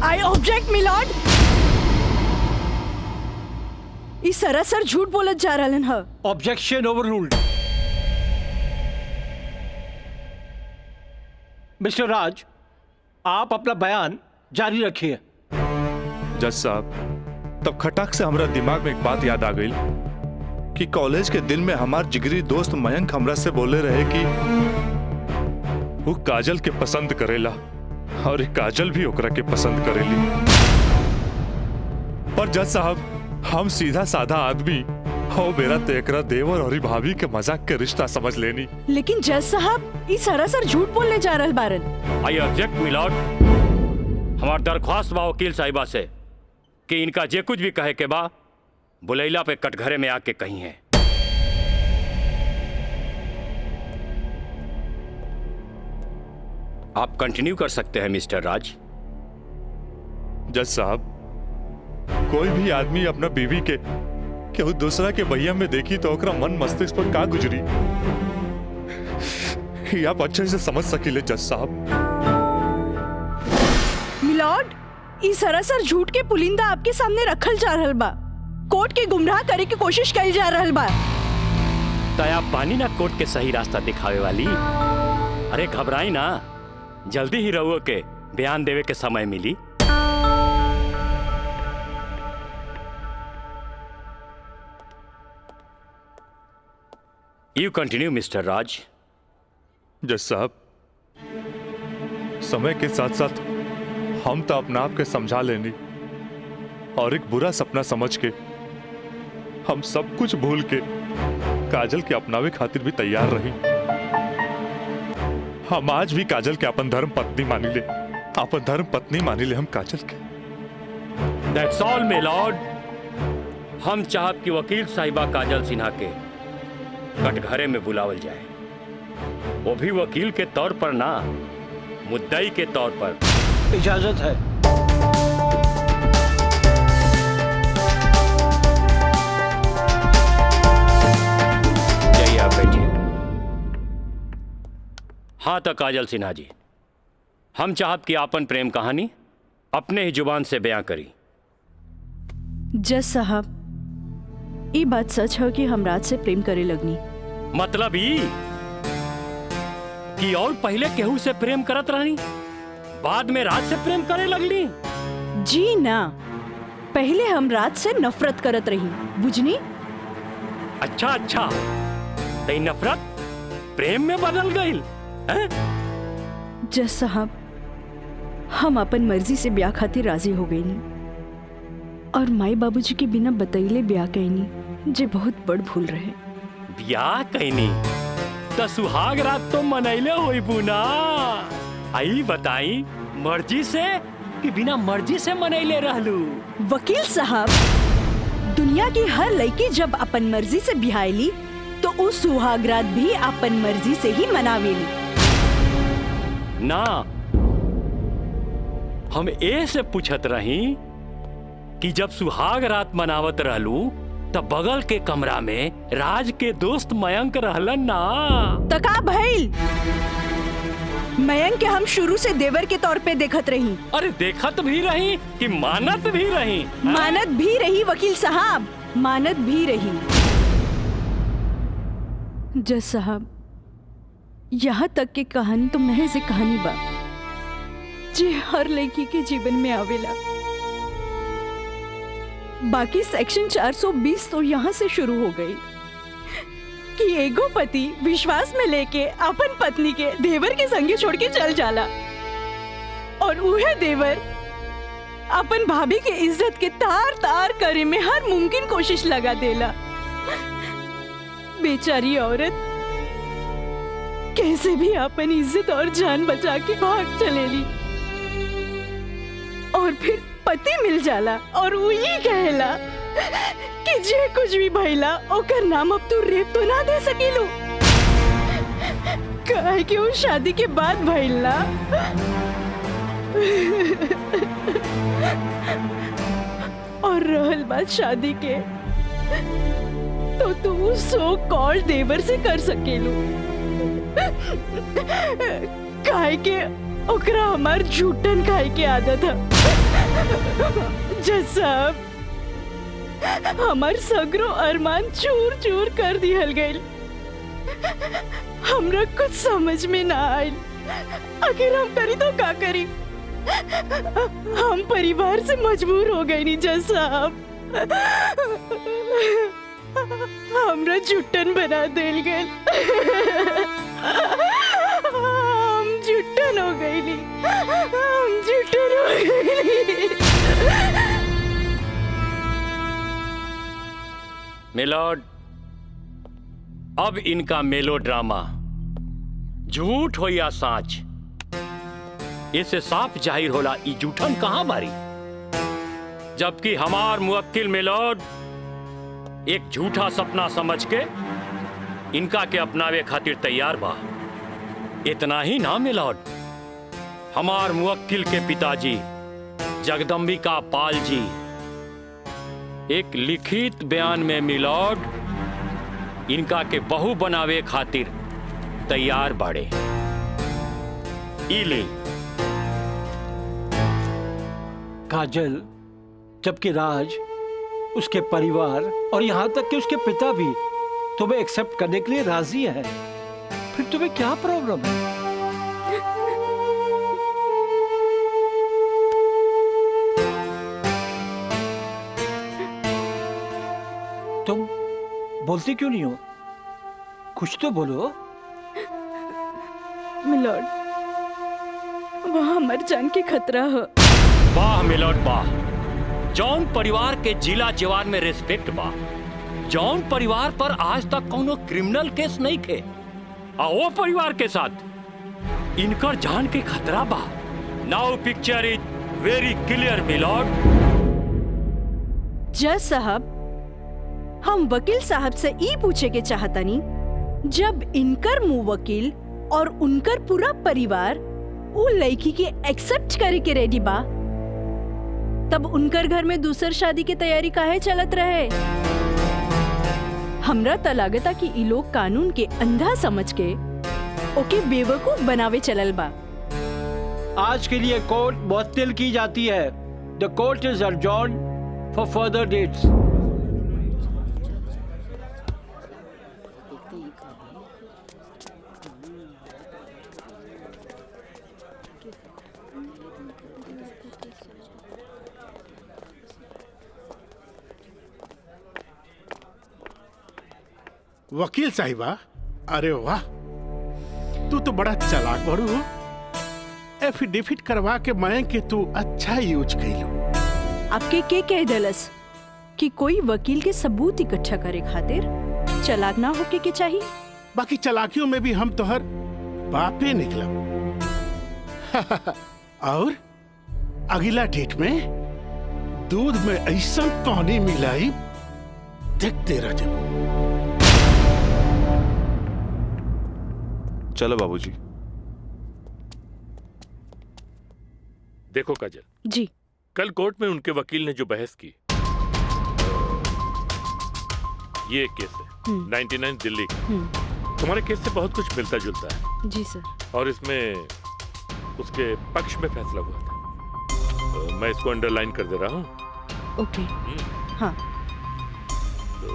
आई ऑब्जेक्ट मिलॉर्ड। इस सरासर झूठ बोलत जा रहलन ह। Objection overruled. मिस्टर राज, आप अपना बयान जारी रखिए। जज साहब, तब खटाक से हमरा दिमाग में एक बात याद आ गई कि कॉलेज के दिन में हमार जिगरी दोस्त मयंक हमरा से बोले रहे कि वो काजल के पसंद करेला और काजल भी ओकरा के पसंद करेली। पर जज साहब, हम सीधा साधा आदमी हो मेरा तेकरा देवर और भाभी के मजाक के रिश्ता समझ लेनी। लेकिन जज साहब ई सरासर झूठ बोलने जा रहल बारन। I object milord. हमार दरख्वास्त बा वकील साहिबा से कि इनका जे कुछ भी कहे के बा बुलैला पे कटघरे में आके कही है। आप कंटिन्यू कर सकते हैं मिस्टर राज। जज साहब, कोई भी आदमी अपना बीवी के केहू दूसरा के भैया में देखी तो ओकरा मन मस्तिष्क पर का गुजरी, ये आप अच्छे से समझ सकीले जज साहब। मिलॉर्ड, ई सरासर झूठ के पुलिंदा आपके सामने रखल जा रहल बा। कोर्ट के गुमराह करे की कोशिश करी जा रहल बा। तया पानी ना कोर्ट के सही रास्ता दिखावे वाली। अरे घबराई ना, जल्दी ही रहुओ के बयान देवे के समय मिली। यू कंटिन्यू मिस्टर राज। जज साहब, समय के साथ साथ हम तो अपना आप के समझा लेनी और एक बुरा सपना समझ के हम सब कुछ भूल के काजल के अपनावे खातिर भी तैयार रही। हम आज भी काजल के अपन धर्म पत्नी मानी ले, अपन धर्म पत्नी मानी ले हम काजल के। That's all my Lord. हम चाहत कि वकील साहिबा काजल सिन्हा के कटघरे में बुलावल जाए, वो भी वकील के तौर पर ना, मुद्दई के तौर पर। इजाजत है। जाइए आप बैठिए। हाँ तो काजल सिन्हा जी, हम चाहत कि आपन प्रेम कहानी अपने ही जुबान से बयां करी। जज साहब, ये बात सच है कि हम राज से प्रेम करे लगनी। मतलब ई कि और पहले केहू से प्रेम करत रहनी, बाद में राज से प्रेम करे लगली? जी ना, पहले हम राज से नफरत करत रही, बुझनी? अच्छा अच्छा, तो नफरत प्रेम में बदल गई? जज साहब, हम अपन मर्जी से ब्याह खातिर राजी हो गई नी और माई बाबूजी के बिना बतैले ब्याह कैनी, जे बहुत बड़ भूल रहे। ब्याह कैनी तो सुहाग रात तो मनैले होई बुना। आई बताई, मर्जी से कि बिना मर्जी से मनैले रहलू? वकील साहब, दुनिया की हर लड़की जब अपन मर्जी से ब्याहली तो उस सुहाग रात भी अपन मर्जी से ही मनावेली ना। हम ए से पूछत रही कि जब सुहाग रात मनावत रहलू तब बगल के कमरा में राज के दोस्त मयंक रहलन ना। तका भइल, मयंक के हम शुरू से देवर के तौर पे देखत रही। अरे देखत भी रही कि मानत भी रही? मानत भी रही वकील साहब, मानत भी रही। जज साहब, यहाँ तक की कहानी तो महज एक कहानी बा जे हर लड़की के जीवन में आवेला। बाकी सेक्शन 420 तो यहाँ से शुरू हो गई कि एगो पति विश्वास में लेके अपन पत्नी के देवर के संगे छोड़ के चल जाला और उहे देवर अपन भाभी के इज्जत के तार तार करे में हर मुमकिन कोशिश लगा देला। बेचारी औरत कैसे भी अपन इज्जत और जान बचा के भाग चलेली और फिर पति मिल जाला और वो ये कहला कि जे कुछ भी भइला ओकर नाम अब तू रेप तो ना दे सकीलू, काहे कि वो शादी के बाद भइला। और रहल बात शादी के, तो तू सो कॉल्ड देवर से कर सकेलू, काहे के ओकरा हमार झूठन खाए के आदत है। जज साहब, हमार सगरो अरमान चूर चूर कर दिहल गई। हमरा कुछ समझ में ना आयल। आखिर हम करी तो का करी? हम परिवार से मजबूर हो गए नी जज साहब। हमरा जुट्टन बना देल गए। हम जुट्टन हो गई नी। हम जुट्टन हो गई। मिलॉर्ड, अब इनका मेलोड्रामा झूठ हो या साच, इससे साफ जाहिर होला ई जूठन कहां बारी। जबकि हमार मुवक्किल मिलॉर्ड एक झूठा सपना समझ के इनका के अपनावे खातिर तैयार बा। इतना ही ना मिलॉर्ड, हमार मुवक्किल के पिताजी जगदम्बिका पाल जी एक लिखित बयान में मिलॉर्ड इनका के बहू बनावे खातिर तैयार बाड़े। इली काजल, जबकि राज, उसके परिवार और यहाँ तक कि उसके पिता भी तुम्हें एक्सेप्ट करने के लिए राजी है, फिर तुम्हें क्या प्रॉब्लम है? तुम बोलती क्यों नहीं हो? कुछ तो बोलो। मिलॉर्ड, वहाँ मर जान के खतरा है। वाह मिलॉर्ड वाह, जौन परिवार के जिला जवान में रिस्पेक्ट बा, जौन परिवार पर आज तक कोनो क्रिमिनल केस नहीं थे, वो परिवार के साथ इनकर जान के खतरा बा। Now picture is very clear milord. जज साहब, हम वकील साहब से ई पूछे के चाहतानी, जब इनकर मुवक्किल और उनकर पूरा परिवार वो लड़की के एक्सेप्ट करे के रेडी बा, तब उनकर घर में दूसर शादी की तैयारी काहे चलत रहे? हमरा त लागता कि ई लोग कानून के अंधा समझ के ओके बेवकूफ बनावे चलल बा। आज के लिए कोर्ट मुअत्तल की जाती है। The court is adjourned for further dates. वकील साहिबा, अरे वाह, तू तो बड़ा चालाक बड़ू हो। एफिडेविट करवा के मैं के तू अच्छा यूज कैलू। आपके के कह दलस कि कोई वकील के सबूत इकट्ठा करे खातिर चालाक ना होके के चाहिए? बाकी चालाकियों में भी हम तोहर बापे निकला। और अगला डेट में दूध में ऐसा पानी मिलाई, देखते रह जाओ। चलो बाबूजी। देखो काजल जी, कल कोर्ट में उनके वकील ने जो बहस की, ये एक केस है 99 दिल्ली का। तुम्हारे केस से बहुत कुछ मिलता जुलता है। जी सर। और इसमें उसके पक्ष में फैसला हुआ था। मैं इसको अंडरलाइन कर दे रहा हूँ। ओके। हाँ। तो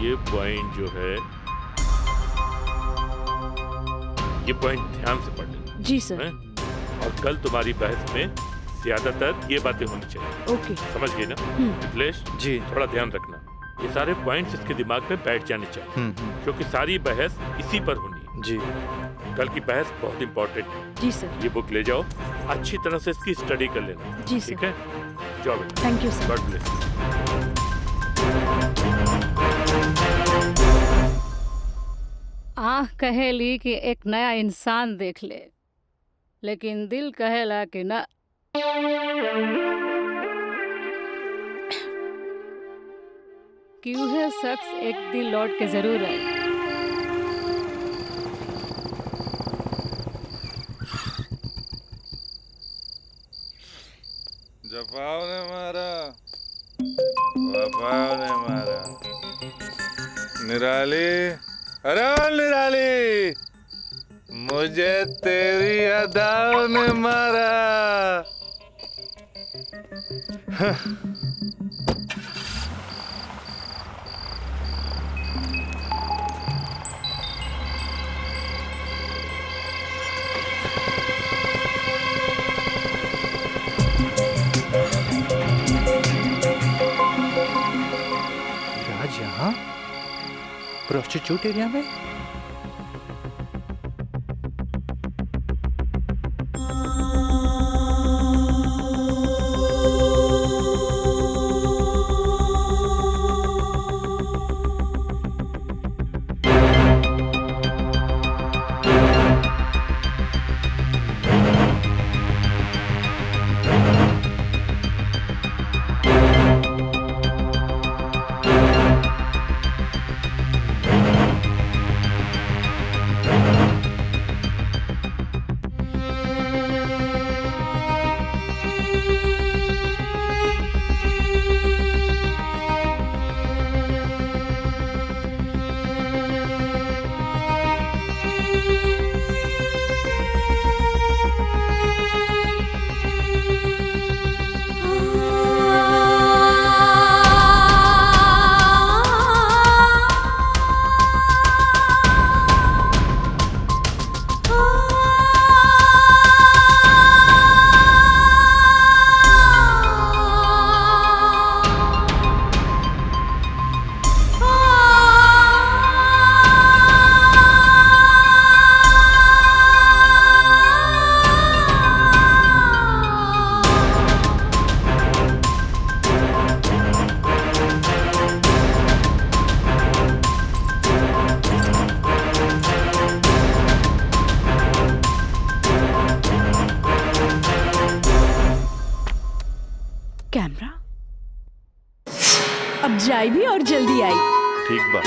ये पॉइंट जो है, ये पॉइंट ध्यान से पढ़ लेना। जी सर। और कल तुम्हारी बहस में ज्यादातर ये बातें होनी चाहिए। ओके। समझ गए ना मिथिलेश जी? थोड़ा ध्यान रखना, ये सारे पॉइंट्स इसके दिमाग में बैठ जाने चाहिए, क्योंकि सारी बहस इसी पर होनी है। जी। कल की बहस बहुत इंपॉर्टेंट है। जी सर। ये बुक ले जाओ, अच्छी तरह से इसकी स्टडी कर लेना। जी सर। ठीक है, जाओ बेटा। Thank you sir. God bless. आँख कहेली कि एक नया इंसान देख ले, लेकिन दिल कहेला कि ना। कि वह शख्स एक दिन लौट के जरूर आए। जफाव ने मारा, वफाव ने मारा। निराली, अरे निराली, मुझे तेरी अदाओं ने मारा। प्रोस्टिट्यूट एरिया में? कैमरा अब जाए भी और जल्दी आई। ठीक बा।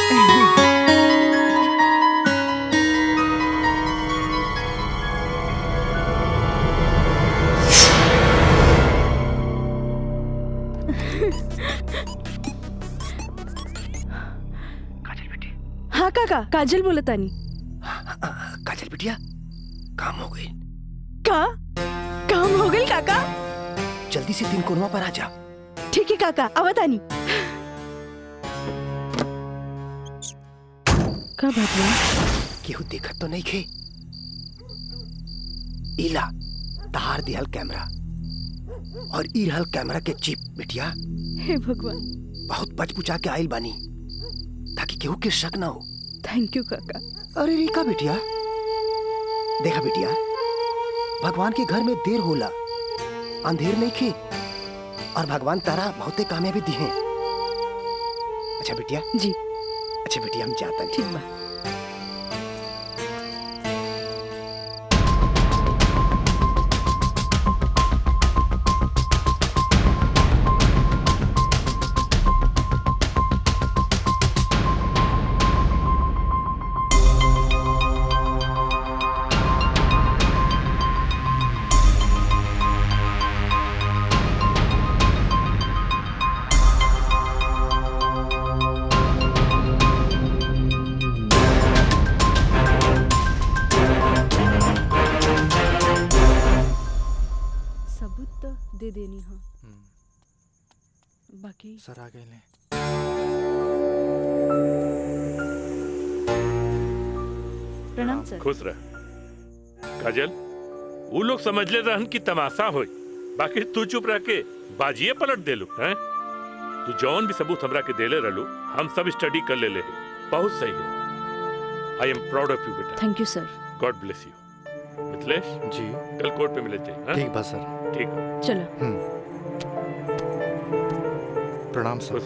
हाँ काका, काजल बोलतानी। काजल बिटिया, काम हो गई। काम हो गई काका? जल्दी से 3 कोनवा पर आ जा। ठीक है काका, आवतानी। का बात है? केहू देखत तो नहीं खे? इला तार दिहल कैमरा और ई रहल कैमरा के चिप बिटिया। हे भगवान, बहुत बचपुचा के आइल बानी ताकि केहू के शक ना हो। थैंक यू काका। अरे रीका बिटिया, देखा बिटिया, भगवान के घर में देर होला, अंधेर नहीं खे, और भगवान तारा बहुते कामयाबी दी है। अच्छा बिटिया जी। अच्छा बिटिया, हम जाता नहीं। ठीक बा। दे देनी। हाँ बाकी सर आ गए। प्रणाम सर। खुश रह काजल। वो लोग समझ ले रहन की तमाशा होई, बाकी तू चुप रह के बाजिए पलट देलू हैं। तू जौन भी सबूत हमरा के देले रहलू, हम सब स्टडी कर ले बहुत सही है। I am proud of you बेटा। Thank you sir. God bless you. Mithilesh ji, कल कोर्ट पे मिले चाहिए। ठीक बा सर। ठीक। चलो। प्रणाम सर।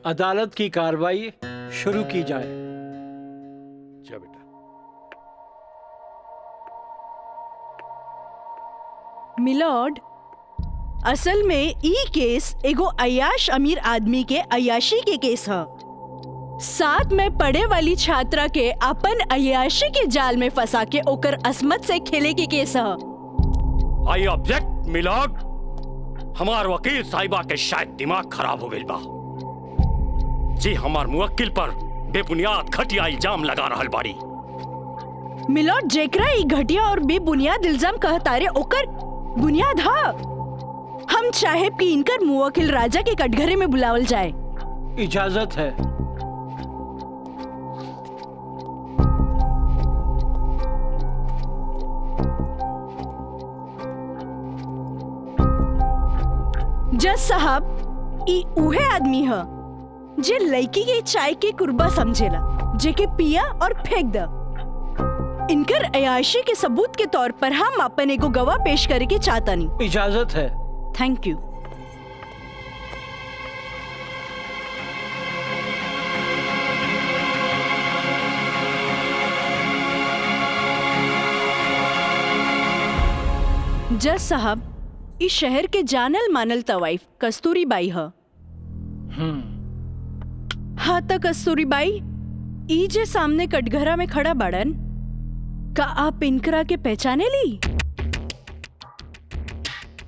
अदालत की कार्रवाई शुरू की जाए। जा बेटा। मिलॉर्ड, असल में ई केस एगो अय्याश अमीर आदमी के अय्याशी के केस है। साथ में पढ़े वाली छात्रा के अपन अय्याशी के जाल में फंसा के ओकर असमत से खेले के केस है। I object milord. हमार वकील साहिबा के शायद दिमाग खराब हो गई बा जी। हमार मुवक्किल पर बेबुनियाद घटिया इल्जाम लगा रहल बाड़ी। मिलॉर्ड, जेकरा ई घटिया और बेबुनियाद इल्जाम कहतारे ओकर बुनियाद हा। हम चाहे कि इनकर मुवक्किल राजा के कटघरे में बुलावल जाए। इजाजत है। जज साहब, ई उहे आदमी ह जे लड़की के चाय के कुर्बा समझेला, जेके पिया और फेंक द। इनकर अयाशी के सबूत के तौर पर हम अपन एगो गवाह पेश करे के चाहतानी। इजाजत है। Thank you. जज साहब, इस शहर के जानल मानल तवाइफ कस्तूरी बाई ह। हाँ त कस्तूरी बाई, ई जे सामने कटघरा में खड़ा बाड़न, का आप इनकरा के पहचाने ली?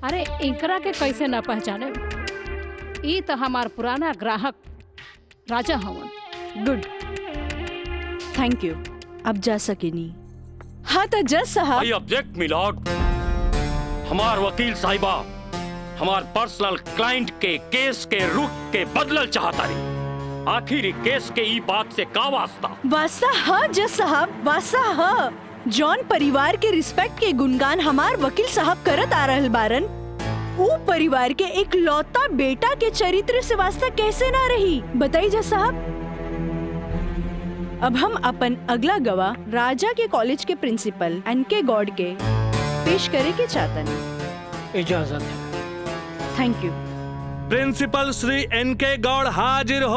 अरे इनकरा के कैसे न पहचाने? ई तो हमार पुराना ग्राहक राजा हवन। Good, thank you. अब जा सकेनी। हाँ तो जज साहब। I object milord. हमार वकील साहिबा हमार पर्सनल क्लाइंट के केस के रुख के बदलल चाहता रही। आखिर ई केस के ई बात से का वास्ता? वास्ता हाँ जज साहब, वास्ता हाँ। जॉन परिवार के रिस्पेक्ट के गुणगान हमार वकील साहब करत आ रहल बारन, वो परिवार के एक लौता बेटा के चरित्र से वास्ता कैसे ना रही? बताइए जज साहब। अब हम अपन अगला गवाह राजा के कॉलेज के प्रिंसिपल एनके गॉड के पेश करे के चाहता नहीं। इजाजत है। Thank you. प्रिंसिपल श्री एनके गौड़ हाजिर हो।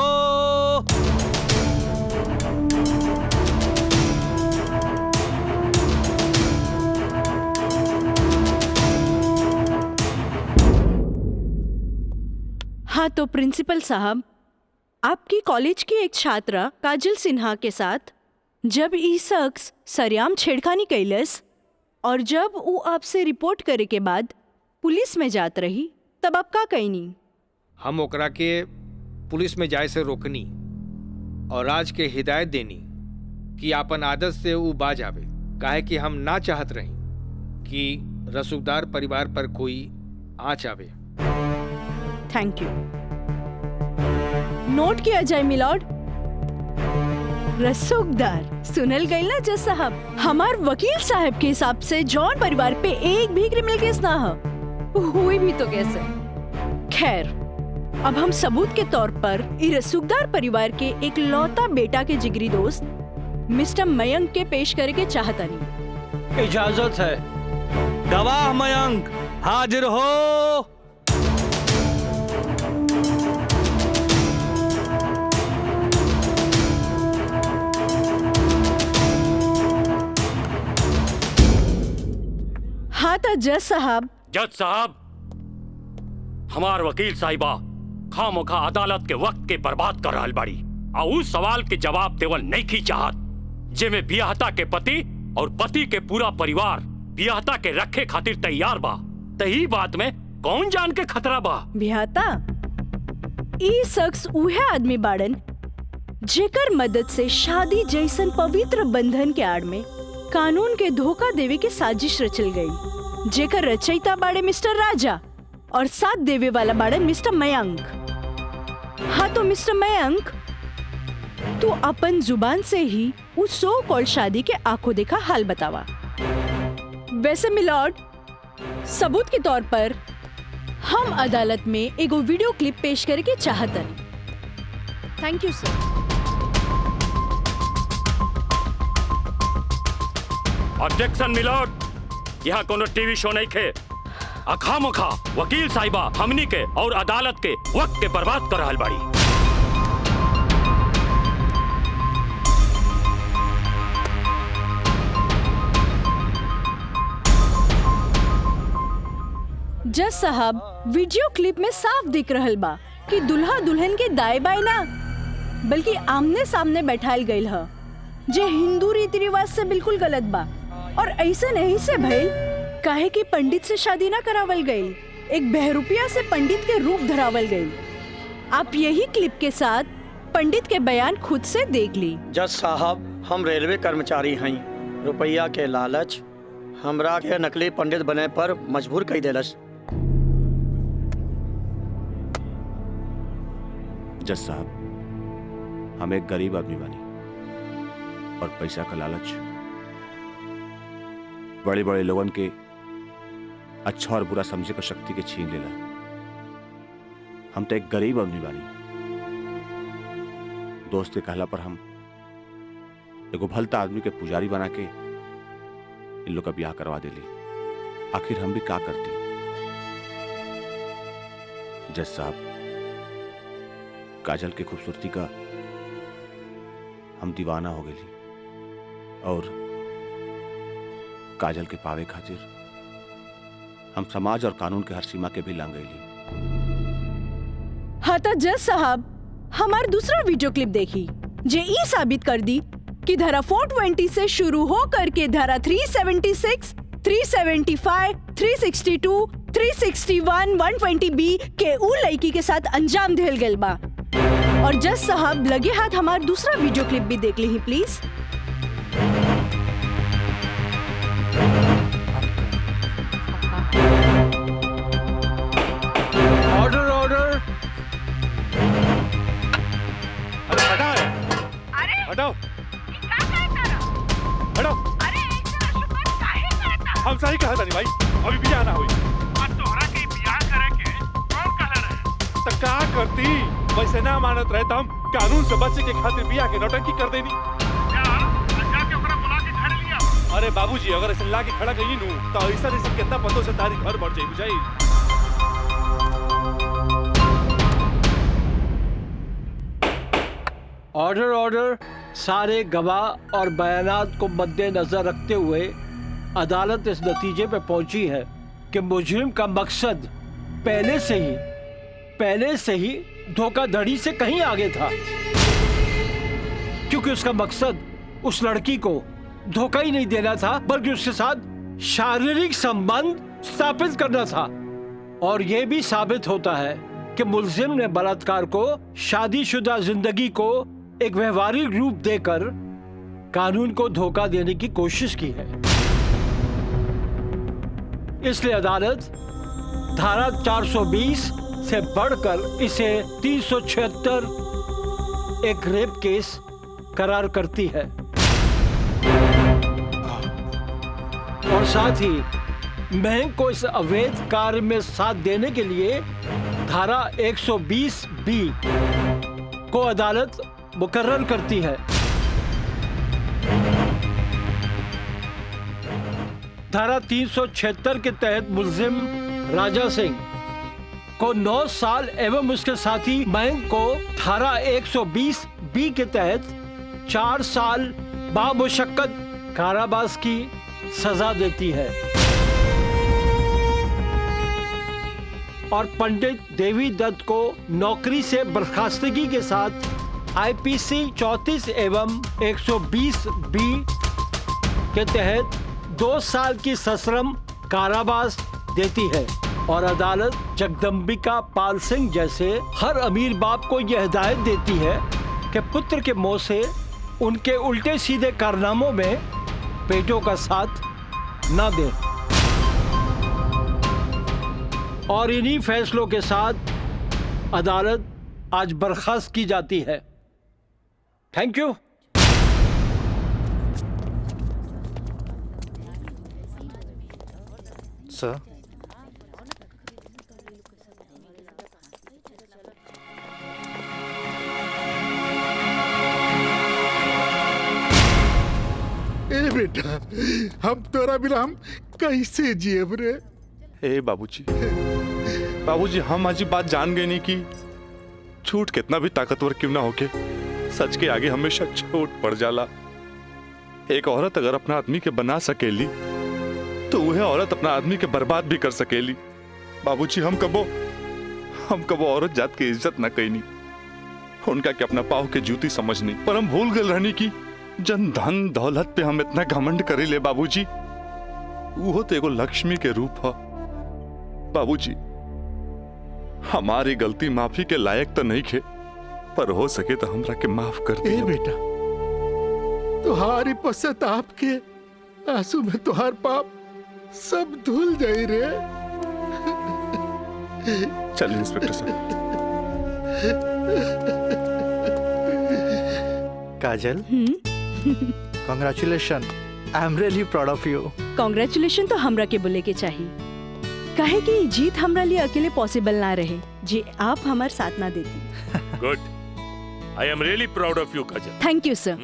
हाँ तो प्रिंसिपल साहब, आपकी कॉलेज की एक छात्रा काजल सिन्हा के साथ जब ई शख्स सरेआम छेड़खानी कैलस और जब वो आपसे रिपोर्ट करे के बाद पुलिस में जात रही, तब आप का कहनी? हम ओकरा के पुलिस में जाए से रोकनी और राज के हिदायत देनी कि आपन आदत से वो बाज आवे, काहे कि हम ना चाहत रही कि रसूखदार परिवार पर कोई आँच आवे। Thank you. नोट किया जाए मिलॉर्ड। रसूखदार सुनल गई ना जज साहब? हमार वकील साहब के हिसाब से जॉन परिवार पे एक भी क्रिमिनल केस ना हुई भी तो कैसे? खैर, अब हम सबूत के तौर पर इस रसूखदार परिवार के एक लौता बेटा के जिगरी दोस्त मिस्टर मयंक के पेश करे के चाहता नहीं। इजाजत है। गवाह मयंक हाजिर हो। हाँ तो जज साहब। जज साहब, हमार वकील साहिबा खामोखा अदालत के वक्त के बर्बाद कर रहल बाड़ी और उस सवाल के जवाब देवल नहीं की चाहत जेमे बियाहता के पति और पति के पूरा परिवार बियाहता के रखे खातिर तैयार बा। तही बात में कौन जान के खतरा बा? बियाहता ई शख्स उहे आदमी बाड़न जेकर मदद से शादी जैसन पवित्र बंधन के आड़ में कानून के धोखा देवे के साजिश रचल गई, जेकर रचयिता बाड़े मिस्टर राजा और साथ देवे वाला बाड़े मिस्टर मयंक। हाँ तो मिस्टर मयंक, तू अपन जुबान से ही उस सो कॉल शादी के आंखों देखा हाल बतावा। वैसे मिलॉर्ड, सबूत के तौर पर हम अदालत में एगो वीडियो क्लिप पेश करके चाहतन। Thank you sir. Objection milord, यहाँ कोनो टीवी शो नहीं खे। अखामोखा वकील साहिबा हमनी के और अदालत के वक्त के बर्बाद कर रहल बाड़ी। जज साहब, वीडियो क्लिप में साफ दिख रहल बा कि दुल्हा दुल्हन के दाएं बाएं ना बल्कि आमने सामने बैठाल गईल ह, जे हिंदू रीति रिवाज से बिल्कुल गलत बा। और ऐसे नहीं से भइल काहे कि पंडित से शादी ना करावल गई, एक बहरूपिया से पंडित के रूप धरावल गई। आप यही क्लिप के साथ पंडित के बयान खुद से देख ली। जज साहब, हम रेलवे कर्मचारी हैं। रुपया के लालच हमरा के नकली पंडित बने पर मजबूर कर देलस। जज साहब, हम एक गरीब आदमी बानी और पैसा का लालच बड़े बड़े लोगन के अच्छा और बुरा समझे का शक्ति के छीन लेला। हम तो एक गरीब आदमी बानी। दोस्त के कहला पर हम एगो भलता आदमी के पुजारी बना के इन लोग का ब्याह करवा देली। आखिर हम भी क्या करते? जज साहब, काजल की खूबसूरती का हम दीवाना हो गई और काजल के पावे खातिर हम समाज और कानून के हर सीमा के भी लांग गईली। हाँ तो जज साहब, हमार दूसरा वीडियो क्लिप देखी जे ई साबित कर दी कि धारा 420 से शुरू हो करके धारा 376, 375, 362, 361, 120B के उ लड़की के साथ अंजाम देल गेल बा। और जज साहब लगे हाथ हमार दूसरा वीडियो क्लिप भी देख ली प्लीज। Order order. अरे हटाओ, हटाओ, हटाओ। हम सही कहा था नहीं भाई, अभी भी आना हुई। तो क्या करती? वैसे ना मानत रहे तो हम कानून से बचे के खातिर बिया के नौटंकी कर देनी। अरे बाबूजी, अगर ऐसे ला के खड़ा कहीं नू तो ऐसा नहीं कितना पतों से तारी घर बढ़ जाए बुझाई। Order order. सारे गवाह और बयानात को मद्देनजर रखते हुए अदालत इस नतीजे पे पहुंची है कि मुजरिम का मकसद पहले से ही धोखाधड़ी से कहीं आगे था, क्योंकि उसका मकसद उस लड़की को धोखा ही नहीं देना था बल्कि उसके साथ शारीरिक संबंध स्थापित करना था। और यह भी साबित होता है कि मुलजिम ने बलात्कार को शादीशुदा जिंदगी को एक व्यवहारिक रूप देकर कानून को धोखा देने की कोशिश की है। इसलिए अदालत धारा 420 से बढ़कर इसे 376 एक रेप केस करार करती है और साथ ही महंग को इस अवैध कार्य में साथ देने के लिए धारा 120B को अदालत मुकर्रर करती है। धारा 376 के तहत मुलजिम राजा सिंह को 9 साल एवं उसके साथी मयंक को धारा 120B के तहत 4 साल बामुशक्कत कारावास की सजा देती है और पंडित देवी दत्त को नौकरी से बर्खास्तगी के साथ IPC 34 एवं 120B के तहत 2 साल की सश्रम कारावास देती है। और अदालत जगदम्बिका पाल सिंह जैसे हर अमीर बाप को यह हिदायत देती है कि पुत्र के मुंह से उनके उल्टे सीधे कारनामों में बेटों का साथ न दे। और इन्हीं फैसलों के साथ अदालत आज बर्खास्त की जाती है। Thank you. सर, ए बेटा, हम तोरा बिना हम कैसे जियब रे? ए बाबूजी, बाबूजी हम आज बात जान गए नहीं कि झूठ कितना भी ताकतवर क्यों ना होके सच के आगे हमेशा छोट पड़ जाला। एक औरत अगर अपना आदमी के बना सकेली तो वह औरत अपना आदमी के बर्बाद भी कर सकेली। बाबूजी हम कबो औरत जात की इज्जत न कईनी, उनका के अपना पाव के जूती समझनी, पर हम भूल गए रहनी की जन धन दौलत पे हम इतना घमंड करे ले। बाबूजी वो तो एगो लक्ष्मी के रूप है। बाबूजी हमारी गलती माफी के लायक तो नहीं खे, पर हो सके तो हमरा के माफ कर दे। बेटा, तुहारी पश्चाताप के आंसू में तुहार पाप सब धुल जाई रे। चलिए इंस्पेक्टर साहब। Kajal, congratulation, I am really proud of you. Congratulation तो हमरा के बोले के चाहिए, काहे कि ई जीत हमरा लिए अकेले पॉसिबल ना रहे जे आप हमार साथ ना देती। Good, I am really proud of you Kajal. Thank you sir.